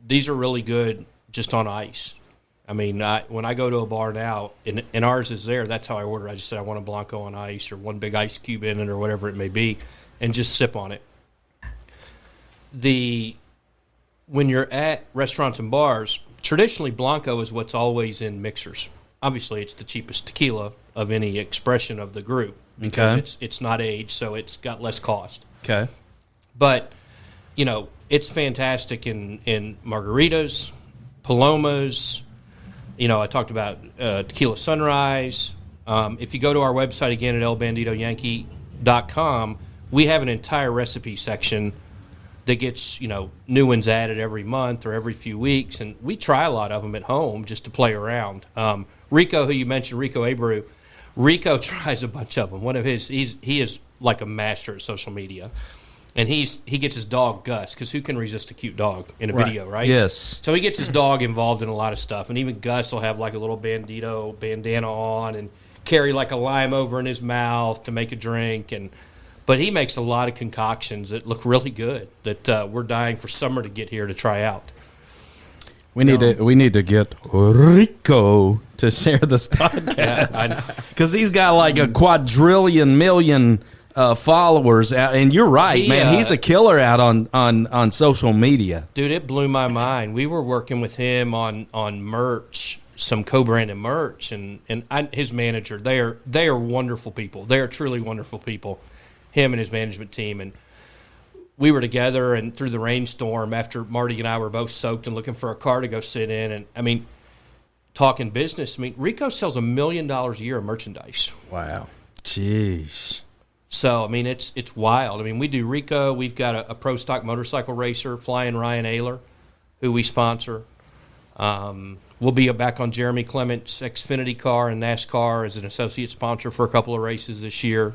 these are really good just on ice. I mean, when I go to a bar now, and ours is there, that's how I order. I just said I want a Blanco on ice or one big ice cube in it or whatever it may be, and just sip on it. When you're at restaurants and bars, traditionally Blanco is what's always in mixers. Obviously, it's the cheapest tequila of any expression of the group because it's not aged, so it's got less cost. Okay. But, it's fantastic in margaritas, palomas. I talked about Tequila Sunrise. If you go to our website again at elbandidoyankee.com, we have an entire recipe section that gets, new ones added every month or every few weeks, and we try a lot of them at home just to play around. Rico, who you mentioned, Rico Abreu, Rico tries a bunch of them. One of his, he is like a master at social media, and he gets his dog Gus, because who can resist a cute dog in a video, right? Yes. So he gets his dog involved in a lot of stuff, and even Gus will have like a little Bandido bandana on and carry like a lime over in his mouth to make a drink, but he makes a lot of concoctions that look really good that we're dying for summer to get here to try out. We need to get Rico to share this podcast because he's got like a quadrillion million followers out, and you're right, man. He's a killer out on social media, dude. It blew my mind. We were working with him on merch, some co-branded merch, and his manager. They are wonderful people. They are truly wonderful people. Him and his management team, and we were together, and through the rainstorm, after Marty and I were both soaked and looking for a car to go sit in, and I mean, talking business. I mean, Rico sells $1 million a year of merchandise. Wow, jeez. So I mean, it's wild. I mean, we do Rico. We've got a pro stock motorcycle racer, Flying Ryan Ayler, who we sponsor. We'll be back on Jeremy Clement's Xfinity car and NASCAR as an associate sponsor for a couple of races this year.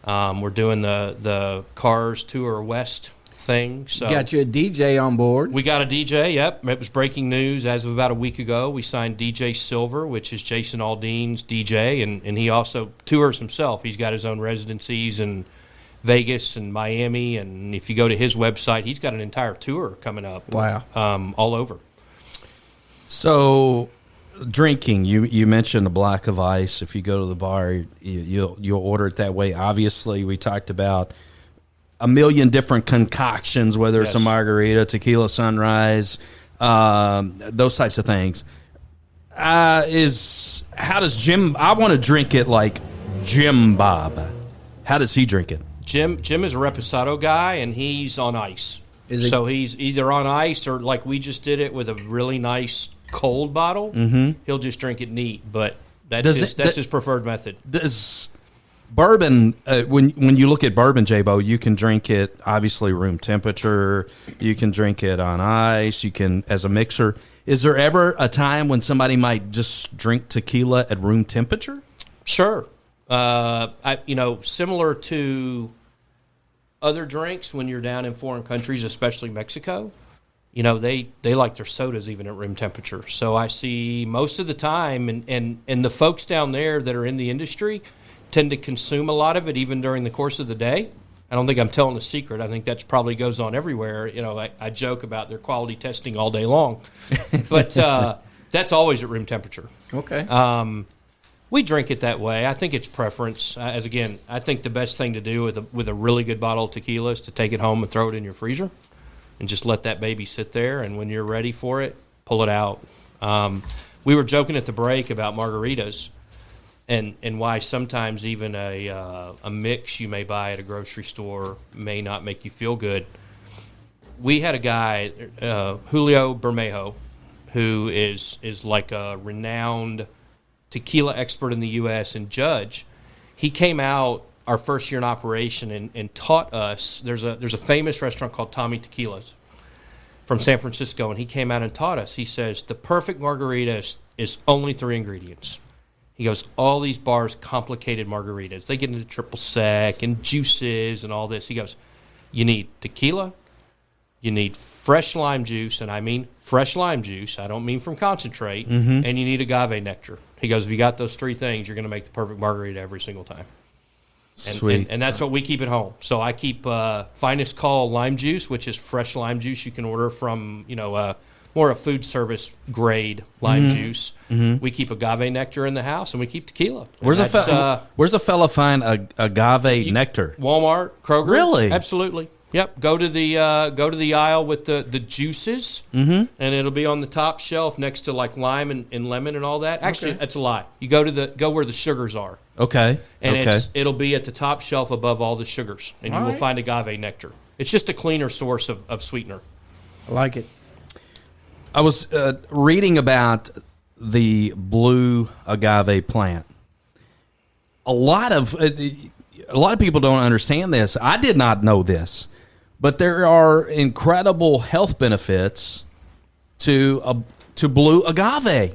We're doing the Cars Tour West thing. So got you a DJ on board. We got a DJ, yep. It was breaking news as of about a week ago. We signed DJ Silver, which is Jason Aldean's DJ, and he also tours himself. He's got his own residencies in Vegas and Miami, and if you go to his website, he's got an entire tour coming up. Wow. All over. So drinking, you mentioned a block of ice. If you go to the bar, you'll order it that way. Obviously, we talked about a million different concoctions, whether it's a margarita, tequila sunrise, those types of things. How does Jim? I want to drink it like Jim Bob. How does he drink it? Jim is a Reposado guy, and he's on ice. So he's either on ice or like we just did it with a really nice cold bottle. Mm-hmm. He'll just drink it neat, but that's his preferred method. Does bourbon, when you look at bourbon, J-Bo, you can drink it obviously room temperature. You can drink it on ice. You can as a mixer. Is there ever a time when somebody might just drink tequila at room temperature? Sure. Similar to other drinks when you're down in foreign countries, especially Mexico, they like their sodas even at room temperature. So I see most of the time, and the folks down there that are in the industry tend to consume a lot of it even during the course of the day. I don't think I'm telling a secret. I think that probably goes on everywhere. I joke about their quality testing all day long, but that's always at room temperature. Okay. We drink it that way. I think it's preference. I think the best thing to do with a really good bottle of tequila is to take it home and throw it in your freezer and just let that baby sit there. And when you're ready for it, pull it out. We were joking at the break about margaritas and why sometimes even a mix you may buy at a grocery store may not make you feel good. We had a guy, Julio Bermejo, who is like a renowned tequila expert in the U.S. and judge. He came out our first year in operation and taught us. There's a famous restaurant called Tommy Tequila's from San Francisco, and he came out and taught us. He says the perfect margarita is only 3 ingredients. He goes, all these bars complicated margaritas. They get into triple sec and juices and all this. He goes, you need tequila, you need fresh lime juice, and I mean fresh lime juice. I don't mean from concentrate. Mm-hmm. And you need agave nectar. He goes, if you got those 3 things, you're going to make the perfect margarita every single time. Sweet. And that's what we keep at home. So I keep Finest Call lime juice, which is fresh lime juice you can order from, more a food service grade lime juice. Mm-hmm. We keep agave nectar in the house, and we keep tequila. Where's a fella find agave nectar? Walmart, Kroger. Really? Absolutely. Yep. Go to the aisle with the juices, and it'll be on the top shelf next to like lime and lemon and all that. Actually, that's a lie. You go where the sugars are. Okay. And it'll be at the top shelf above all the sugars, and you will find agave nectar. It's just a cleaner source of sweetener. I like it. I was reading about the blue agave plant. A lot of people don't understand this. I did not know this, but there are incredible health benefits to blue agave.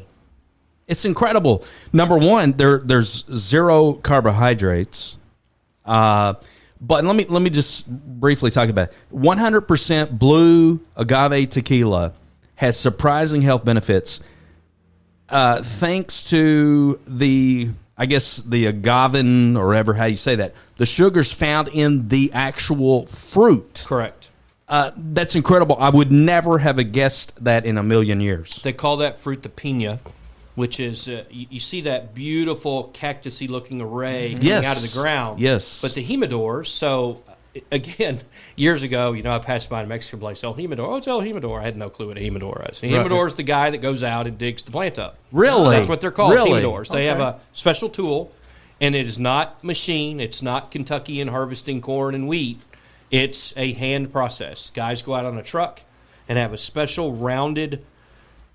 It's incredible. Number one, there's zero carbohydrates. But let me just briefly talk about it. 100% blue agave tequila has surprising health benefits thanks to the agavin, or ever how you say that, the sugars found in the actual fruit. Correct. That's incredible. I would never have guessed that in a million years. They call that fruit the piña, which is, you see that beautiful cactusy looking array coming out of the ground. Yes. But the humidors, so again, years ago, I passed by a Mexican place, El Humidor. Oh, it's El Humidor. I had no clue what a humidor is. A humidor is the guy that goes out and digs the plant up. Really? So that's what they're called, Really? humidors. They have a special tool, and it is not machine. It's not Kentuckian harvesting corn and wheat. It's a hand process. Guys go out on a truck and have a special rounded,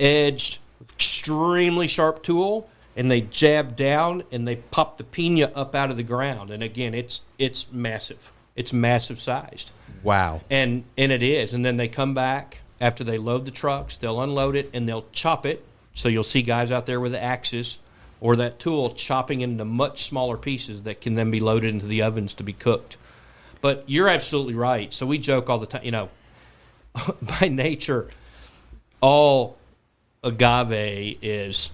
edged, extremely sharp tool, and they jab down and they pop the piña up out of the ground. And again, it's massive. It's massive sized. Wow. And it is. And then they come back after they load the trucks, they'll unload it and they'll chop it. So you'll see guys out there with the axes or that tool chopping into much smaller pieces that can then be loaded into the ovens to be cooked. But you're absolutely right. So we joke all the time, by nature, all agave is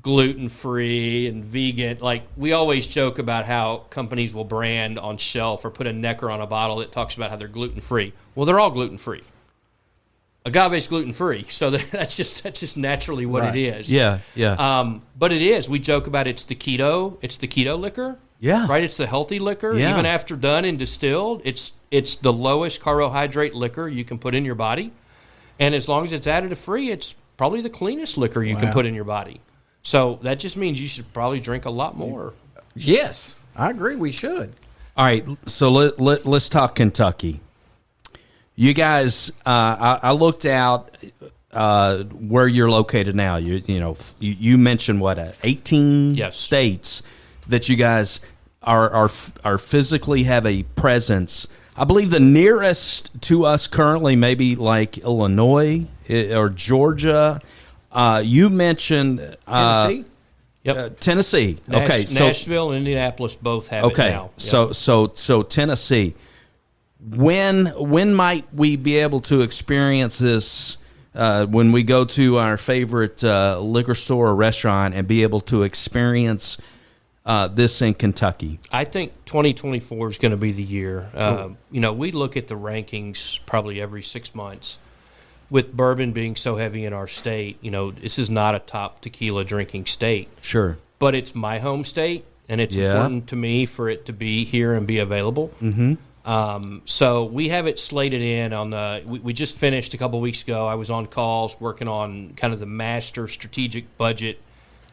gluten-free and vegan. Like, we always joke about how companies will brand on shelf or put a necker on a bottle that talks about how they're gluten-free. Well, they're all gluten-free. Agave's gluten-free, so that's just naturally what it is. Yeah, yeah. But it is. We joke about it's the keto liquor. Yeah. Right? It's the healthy liquor. Yeah. Even after done and distilled, it's the lowest carbohydrate liquor you can put in your body. And as long as it's additive-free, it's probably the cleanest liquor you can put in your body. So that just means you should probably drink a lot more. Yes, I agree. We should. All right, so let's talk Kentucky. You guys, I looked out where you're located now. You mentioned 18 states that you guys are physically have a presence. I believe the nearest to us currently maybe like Illinois or Georgia. You mentioned Tennessee. Tennessee. Okay, so Nashville and Indianapolis both have it now. Yep. So Tennessee. When might we be able to experience this when we go to our favorite liquor store or restaurant and be able to experience this in Kentucky? I think 2024 is going to be the year. We look at the rankings probably every 6 months. With bourbon being so heavy in our state, this is not a top tequila drinking state. Sure. But it's my home state, and it's important to me for it to be here and be available. Mm-hmm. So we have it slated in on the. We just finished a couple weeks ago. I was on calls working on kind of the master strategic budget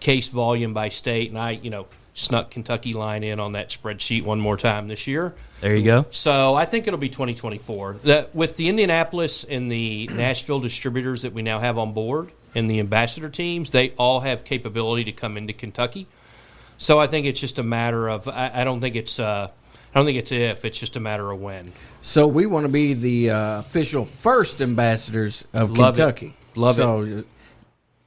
case volume by state, and I snuck Kentucky line in on that spreadsheet one more time this year. There you go. So I think it'll be 2024. With the Indianapolis and the Nashville distributors that we now have on board and the ambassador teams, they all have capability to come into Kentucky. So I think it's just a matter of I don't think it's if, it's just a matter of when. So we want to be the official first ambassadors of Kentucky. Love it. So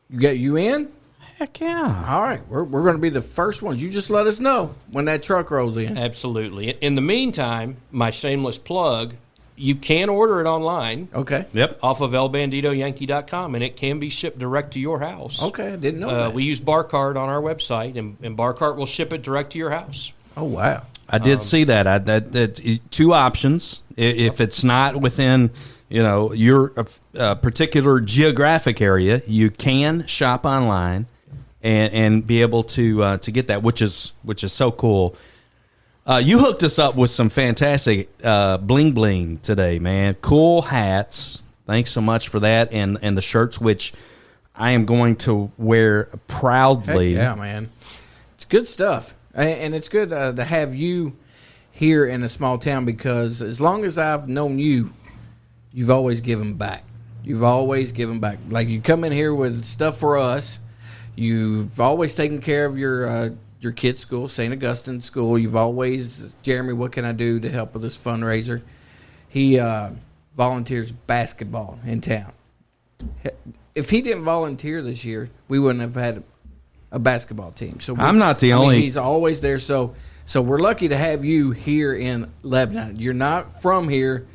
you in? Heck yeah. All right. We're going to be the first ones. You just let us know when that truck rolls in. Absolutely. In the meantime, my shameless plug, you can order it online. Okay. Yep. Off of elbandidoyankee.com, and it can be shipped direct to your house. Okay. I didn't know that. We use BarCard on our website, and BarCard will ship it direct to your house. Oh, wow. I did see that. That two options. If it's not within your particular geographic area, you can shop online and be able to get that, which is so cool. You hooked us up with some fantastic bling bling today, man. Cool hats. Thanks so much for that, and the shirts, which I am going to wear proudly. Heck yeah, man. It's good stuff. And it's good to have you here in a small town, because as long as I've known you, you've always given back. You've always given back. Like, you come in here with stuff for us. You've always taken care of your kids' school, St. Augustine School. You've always, Jeremy, what can I do to help with this fundraiser? he volunteers basketball in town. If he didn't volunteer this year, we wouldn't have had a basketball team. So I'm not the only. He's always there. So we're lucky to have you here in Lebanon. You're not from here,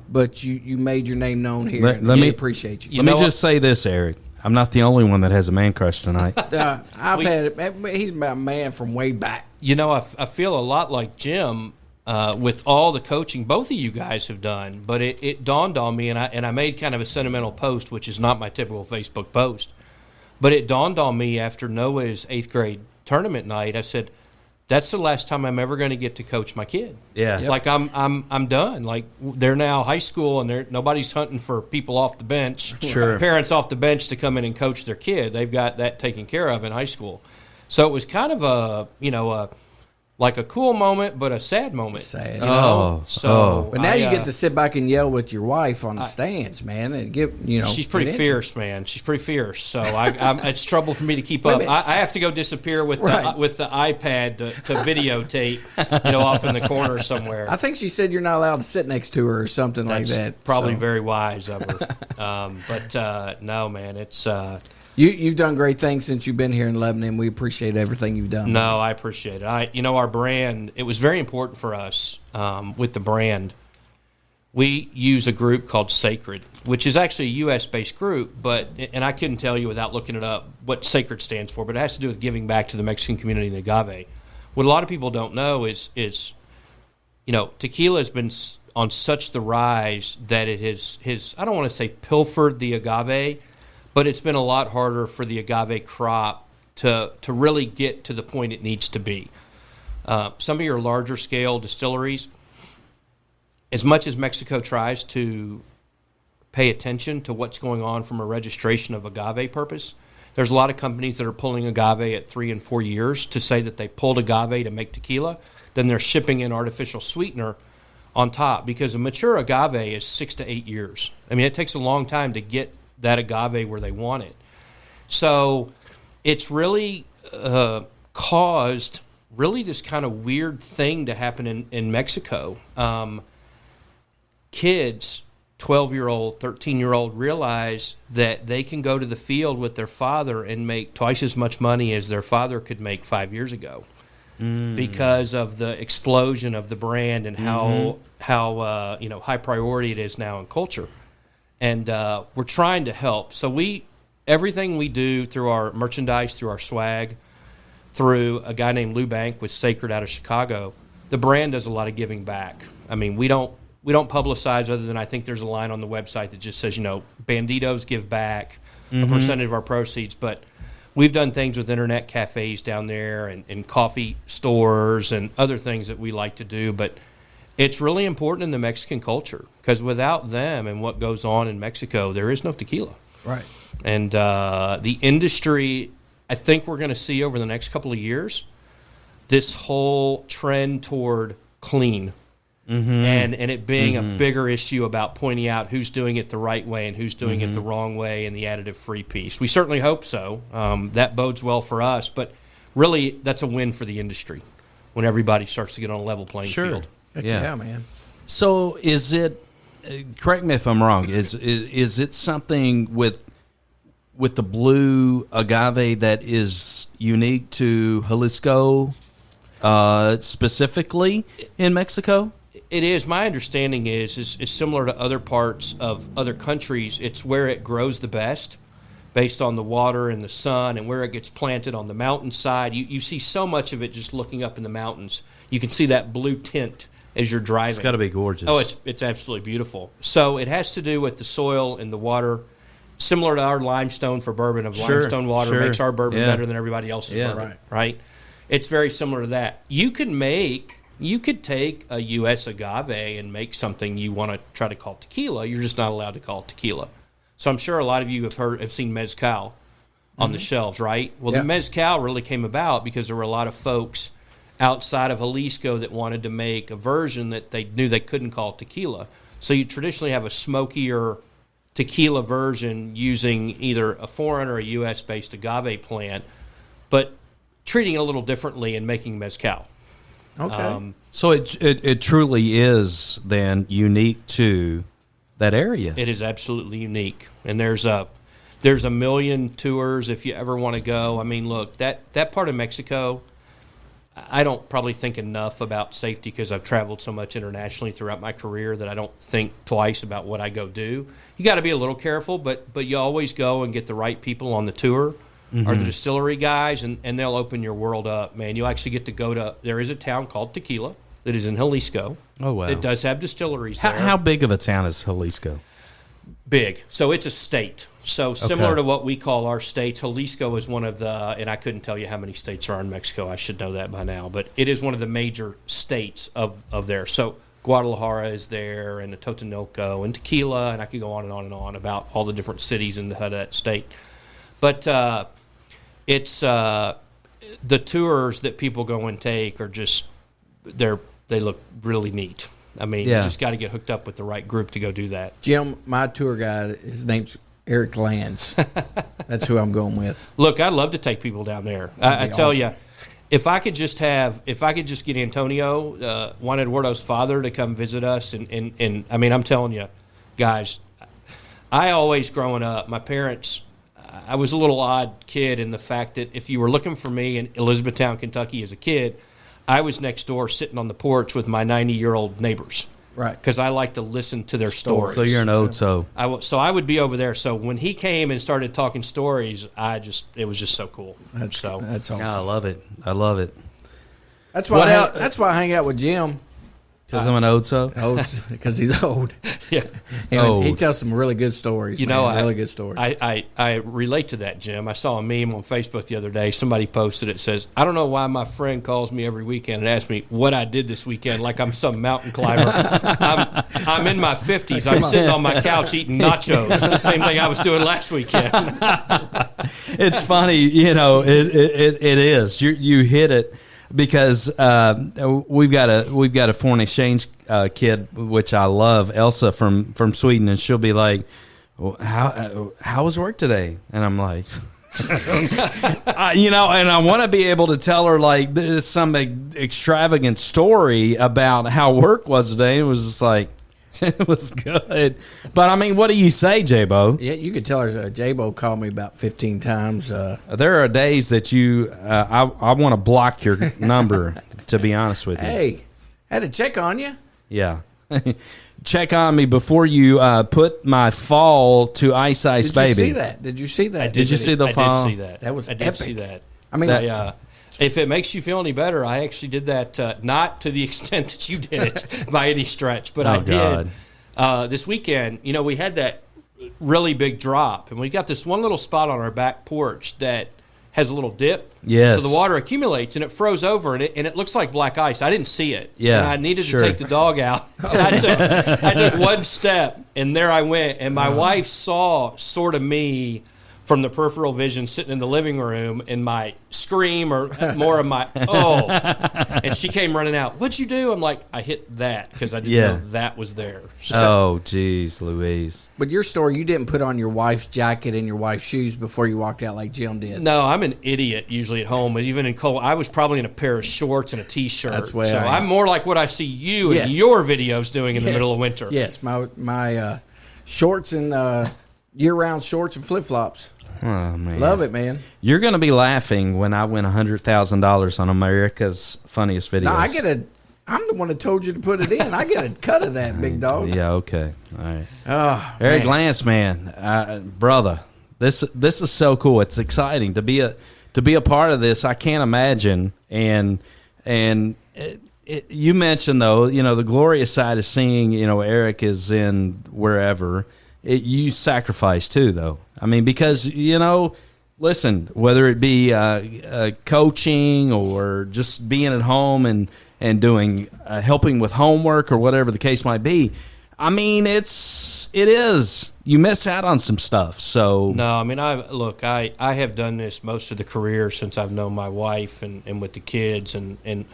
but you made your name known here. Let me appreciate you. Let me just say this, Eric. I'm not the only one that has a man crush tonight. He's a man from way back. I feel a lot like Jim with all the coaching both of you guys have done. But it dawned on me, and I made kind of a sentimental post, which is not my typical Facebook post. But it dawned on me after Noah's 8th grade tournament night. I said, that's the last time I'm ever going to get to coach my kid. Yeah. Like I'm done. Like they're now high school and nobody's hunting for people off the bench. Sure. Parents off the bench to come in and coach their kid. They've got that taken care of in high school. So it was kind of like a cool moment, but a sad moment. Sad. But now you get to sit back and yell with your wife on the stands, man, and she's pretty fierce, man. She's pretty fierce. So it's trouble for me to keep up. I have to go disappear with the iPad to videotape, off in the corner somewhere. I think she said you're not allowed to sit next to her or something like that. Probably very wise of her. But no, man, it's. You've done great things since you've been here in Lebanon. We appreciate everything you've done. No, I appreciate it. Our brand, it was very important for us with the brand. We use a group called Sacred, which is actually a U.S.-based group, and I couldn't tell you without looking it up what Sacred stands for, but it has to do with giving back to the Mexican community in agave. What a lot of people don't know is tequila has been on such the rise that it has I don't want to say pilfered the agave, but it's been a lot harder for the agave crop to really get to the point it needs to be. Some of your larger scale distilleries, as much as Mexico tries to pay attention to what's going on from a registration of agave purpose, there's a lot of companies that are pulling agave at 3 and 4 years to say that they pulled agave to make tequila. Then they're shipping in artificial sweetener on top because a mature agave is 6 to 8 years. I mean, it takes a long time to get that agave where they want it. So it's really caused really this kind of weird thing to happen in Mexico. Kids, 12-year-old, 13-year-old, realize that they can go to the field with their father and make twice as much money as their father could make 5 years ago because of the explosion of the brand and how high priority it is now in culture. And we're trying to help. So everything we do through our merchandise, through our swag, through a guy named Lou Bank with Sacred out of Chicago, the brand does a lot of giving back. I mean, we don't publicize other than I think there's a line on the website that just says, Bandidos give back a percentage of our proceeds. But we've done things with internet cafes down there and coffee stores and other things that we like to do. But it's really important in the Mexican culture because without them and what goes on in Mexico, there is no tequila. Right. And the industry, I think we're going to see over the next couple of years this whole trend toward clean and it being a bigger issue about pointing out who's doing it the right way and who's doing it the wrong way and the additive-free piece. We certainly hope so. That bodes well for us, but really that's a win for the industry when everybody starts to get on a level playing field. Yeah, man. So is it? Correct me if I'm wrong. Is it something with the blue agave that is unique to Jalisco, specifically in Mexico? It is. My understanding is similar to other parts of other countries. It's where it grows the best, based on the water and the sun, and where it gets planted on the mountainside. You see so much of it just looking up in the mountains. You can see that blue tint as you're driving. It's got to be gorgeous. Oh, it's absolutely beautiful. So it has to do with the soil and the water, similar to our limestone for bourbon. Limestone water makes our bourbon better than everybody else's bourbon, right? It's very similar to that. You could take a U.S. agave and make something you want to try to call tequila. You're just not allowed to call it tequila. So I'm sure a lot of you have seen mezcal on the shelves, right? Well, the mezcal really came about because there were a lot of folks outside of Jalisco that wanted to make a version that they knew they couldn't call tequila. So you traditionally have a smokier tequila version using either a foreign or a U.S.-based agave plant, but treating it a little differently and making mezcal. Okay. So it truly is then unique to that area. It is absolutely unique, and there's a million tours if you ever want to go. I mean, look, that part of Mexico, I don't probably think enough about safety because I've traveled so much internationally throughout my career that I don't think twice about what I go do. You got to be a little careful, but you always go and get the right people on the tour or the distillery guys, and they'll open your world up, man. You'll actually get to go to, there is a town called Tequila that is in Jalisco. Oh, wow. It does have distilleries there. How big of a town is Jalisco? Big. So it's a state. So similar to what we call our states, Jalisco is one of the, and I couldn't tell you how many states are in Mexico. I should know that by now. But it is one of the major states of there. So Guadalajara is there, and the Totonoco, and Tequila, and I could go on and on about all the different cities in that state. But it's the tours that people go and take are just, they look really neat. I mean, you just got to get hooked up with the right group to go do that. Jim, my tour guide, his name's Eric Lanz. That's who I'm going with. Look, I'd love to take people down there. I tell you, if I could just get Antonio, Juan Eduardo's father, to come visit us, and I mean, I'm telling you, guys, I always growing up, my parents, I was a little odd kid in the fact that if you were looking for me in Elizabethtown, Kentucky as a kid, I was next door sitting on the porch with my 90-year-old neighbors. Right. Because I like to listen to their stories. So you're an Ozo. So I would be over there. So when he came and started talking stories, it was just so cool. That's awesome. Yeah, I love it. I love it. That's why I hang out with Jim. Because I'm an Ozo? Because he's old. Yeah. And he tells some really good stories. Really good stories. I relate to that, Jim. I saw a meme on Facebook the other day. Somebody posted it. Says, I don't know why my friend calls me every weekend and asks me what I did this weekend like I'm some mountain climber. I'm in my 50s. I'm sitting on my couch eating nachos. It's the same thing I was doing last weekend. It's funny, it is. You hit it. Because we've got a foreign exchange kid, which I love, Elsa from Sweden, and she'll be like, well, "How was work today?" And I'm like, and I want to be able to tell her like this some extravagant story about how work was today. It was just like. It was good. But, I mean, what do you say, J-Bo? Yeah, you could tell her J-Bo called me about 15 times. There are days that I want to block your number, to be honest with you. Hey, had to check on you. Yeah. Check on me before you put my fall to Ice Baby. Did you see that? Did you see the fall? I did see that. That was I did epic. see that. I mean, if it makes you feel any better, I actually did that, not to the extent that you did it by any stretch, but I did. This weekend, we had that really big drop, and we got this one little spot on our back porch that has a little dip. Yes. So the water accumulates, and it froze over, and it looks like black ice. I didn't see it. Yeah, and I needed to take the dog out. And I took one step, and there I went, and my wife saw sort of me from the peripheral vision sitting in the living room in my scream or more of my, and she came running out. What'd you do? I'm like, I hit that because I didn't know that was there. So, geez, Louise. But your story, you didn't put on your wife's jacket and your wife's shoes before you walked out like Jim did. No, I'm an idiot usually at home. Even in cold, I was probably in a pair of shorts and a T-shirt. That's where I'm more like what I see you in your videos doing in the middle of winter. Yes, my shorts and year-round shorts and flip-flops. Oh, man. Love it, man. You're going to be laughing when I win $100,000 on America's Funniest Videos. No, I'm the one that told you to put it in. I get a cut of that, big dog. Yeah, okay. All right. Oh, Eric Lanz, man. Brother, this is so cool. It's exciting to be a part of this. I can't imagine. And you mentioned, though, the glorious side of seeing, Eric is in wherever. You sacrifice, too, though. I mean, because, listen, whether it be coaching or just being at home and doing helping with homework or whatever the case might be, I mean, it is. You miss out on some stuff. So no, I mean, I have done this most of the career since I've known my wife and with the kids, and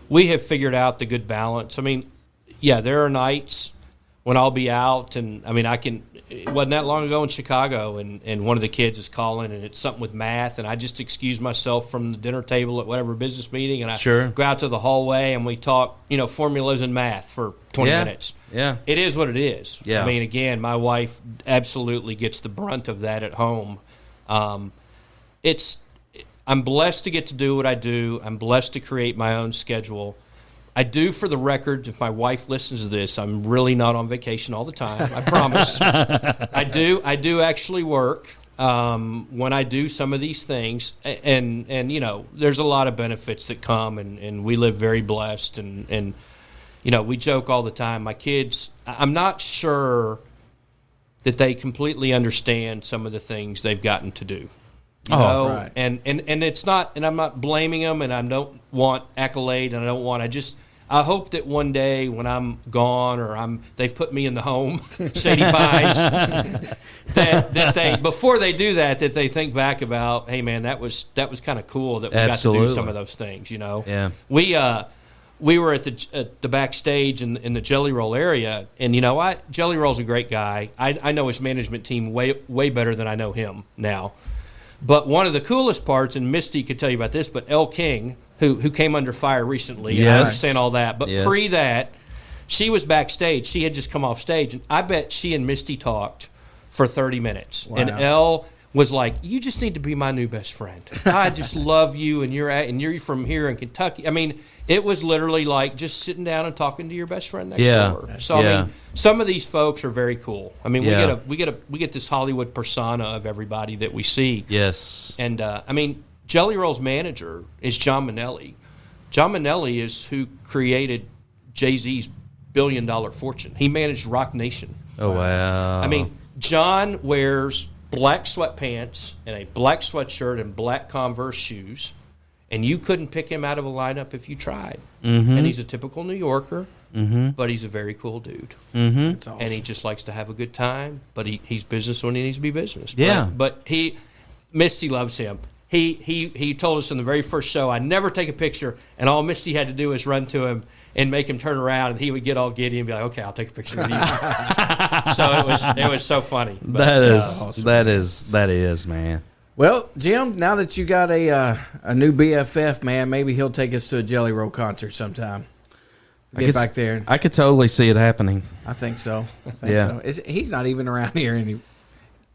we have figured out the good balance. I mean, yeah, there are nights when I'll be out, and I mean, it wasn't that long ago in Chicago, and one of the kids is calling, and it's something with math, and I just excuse myself from the dinner table at whatever business meeting, and I go out to the hallway, and we talk, formulas and math for 20 minutes. Yeah. It is what it is. Yeah. I mean, again, my wife absolutely gets the brunt of that at home. I'm blessed to get to do what I do. I'm blessed to create my own schedule. I do, for the record, if my wife listens to this, I'm really not on vacation all the time. I promise. I do actually work when I do some of these things, and there's a lot of benefits that come, and we live very blessed, and we joke all the time. My kids, I'm not sure that they completely understand some of the things they've gotten to do. Right. And it's not, and I'm not blaming them, and I don't want accolade, and I hope that one day when I'm gone, or they've put me in the home, Shady Pines, that they, before they do that they think back about, hey man, that was kind of cool that we got to do some of those things. Yeah. We were at the backstage in the Jelly Roll area, and Jelly Roll's a great guy. I know his management team way better than I know him now. But one of the coolest parts, and Misty could tell you about this, but Elle King, who came under fire recently, and I understand all that. But pre that, she was backstage. She had just come off stage, and I bet she and Misty talked for 30 minutes. Wow. And Elle was like, "You just need to be my new best friend. I just love you, and you're from here in Kentucky." I mean, it was literally like just sitting down and talking to your best friend next door. So I mean, some of these folks are very cool. I mean, we get this Hollywood persona of everybody that we see. Yes. And I mean, Jelly Roll's manager is John Minnelli. John Minnelli is who created Jay-Z's $1 billion fortune. He managed Rock Nation. Oh wow. I mean, John wears black sweatpants and a black sweatshirt and black Converse shoes, and you couldn't pick him out of a lineup if you tried. Mm-hmm. And he's a typical New Yorker, but he's a very cool dude. Mm-hmm. That's awesome. And he just likes to have a good time, but he's business when he needs to be business. Yeah. But Misty loves him. He told us in the very first show, I never take a picture, and all Misty had to do is run to him and make him turn around, and he would get all giddy and be like, "Okay, I'll take a picture with you." So it was so funny. But, awesome. that is, man. Well, Jim, now that you got a new BFF, man, maybe he'll take us to a Jelly Roll concert sometime. Get back there. I could totally see it happening. I think so. So. He's not even around here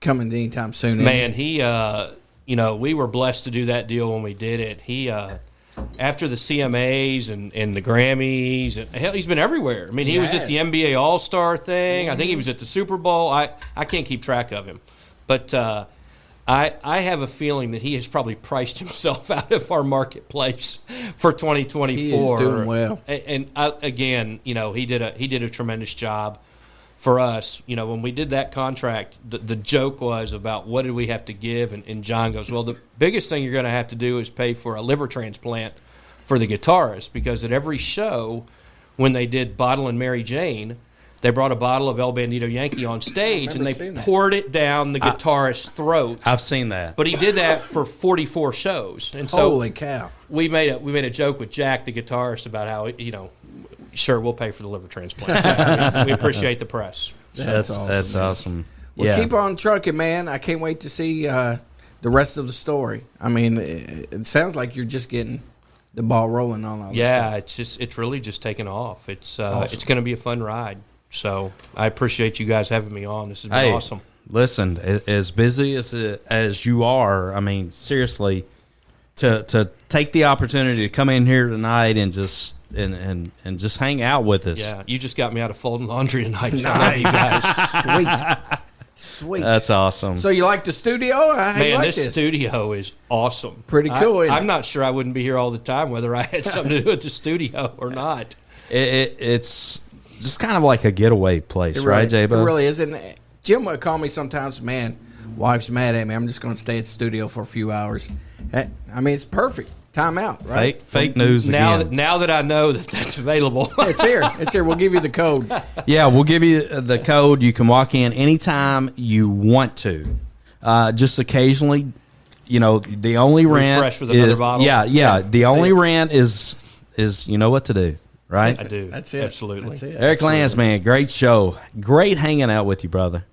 coming anytime soon. Man, we were blessed to do that deal when we did it. He after the CMAs and the Grammys, and hell, he's been everywhere. I mean, he was at the NBA All-Star thing. I think he was at the Super Bowl. I can't keep track of him. But I have a feeling that he has probably priced himself out of our marketplace for 2024. He is doing well. And again, he did a tremendous job for us. When we did that contract, the joke was about what did we have to give, and John goes, well, the biggest thing you're going to have to do is pay for a liver transplant for the guitarist, because at every show when they did Bottle and Mary Jane, they brought a bottle of El Bandido Yankee on stage, and they poured it down the guitarist's throat. I've seen that. But he did that for 44 shows. And so holy cow. We made a joke with Jack, the guitarist, about how, sure, we'll pay for the liver transplant. We appreciate the press. That's awesome. Well, keep on trucking, man. I can't wait to see the rest of the story. I mean, it sounds like you're just getting the ball rolling on all this stuff. It's really just taking off. It's awesome. It's going to be a fun ride. So I appreciate you guys having me on. This has been awesome. Listen, as busy as you are, I mean, seriously, to take the opportunity to come in here tonight and just just hang out with us. Yeah, you just got me out of folding laundry tonight. Nice. You guys. Sweet. That's awesome. So you like the studio? Man, this studio is awesome. Pretty cool. I'm not sure I wouldn't be here all the time whether I had something to do with the studio or not. It's just kind of like a getaway place, right, J-Bo? It really is. And Jim would call me sometimes, man, wife's mad at me. I'm just going to stay at the studio for a few hours. I mean, it's perfect. Time out, right? Fake news again. Now that I know that that's available. It's here. It's here. We'll give you the code. Yeah, we'll give you the code. You can walk in anytime you want to. Just occasionally, the only rent refresh with another bottle. Yeah. The only rent is you know what to do. right? I do. That's it. Absolutely. That's it. Eric Lanz, man, great show. Great hanging out with you, brother.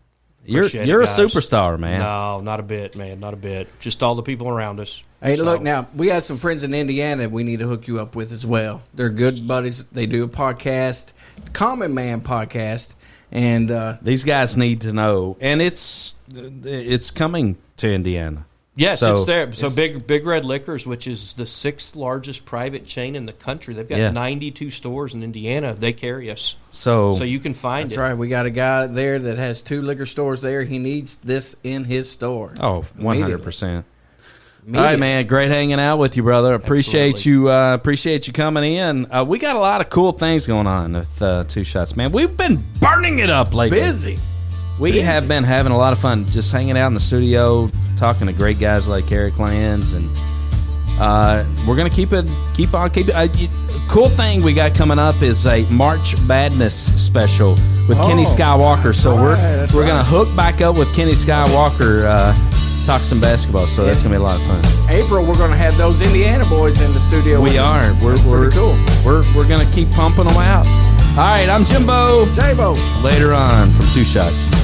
You're Appreciate a it, guys. superstar, man. No, not a bit, man. Not a bit. Just all the people around us. Hey, So, look, now, we have some friends in Indiana we need to hook you up with as well. They're good buddies. They do a podcast, Common Man Podcast, and These guys need to know, and it's coming to Indiana. Yes, So- it's there. So Big Red Liquors, which is the 6th largest private chain in the country. They've got Yeah. 92 stores in Indiana. They carry us. So So you can find that's it. right. We got a guy there that has 2 liquor stores there. He needs this in his store. 100%. All right, man. Great hanging out with you, brother. Appreciate Absolutely. you. Appreciate you coming in. We got a lot of cool things going on with Two Shots, man. We've been burning it up lately. Busy. We have been having a lot of fun just hanging out in the studio, talking to great guys like Eric Lanz, and we're gonna keep on. Cool thing we got coming up is a March Madness special with Kenny Skywalker. So we're gonna hook back up with Kenny Skywalker. Talk some basketball, so that's gonna be a lot of fun. April, we're going to have those Indiana boys in the studio. We are. We're pretty cool. We're gonna keep pumping them out. All right, I'm Jimbo. J-Bo. Later on from Two Shots.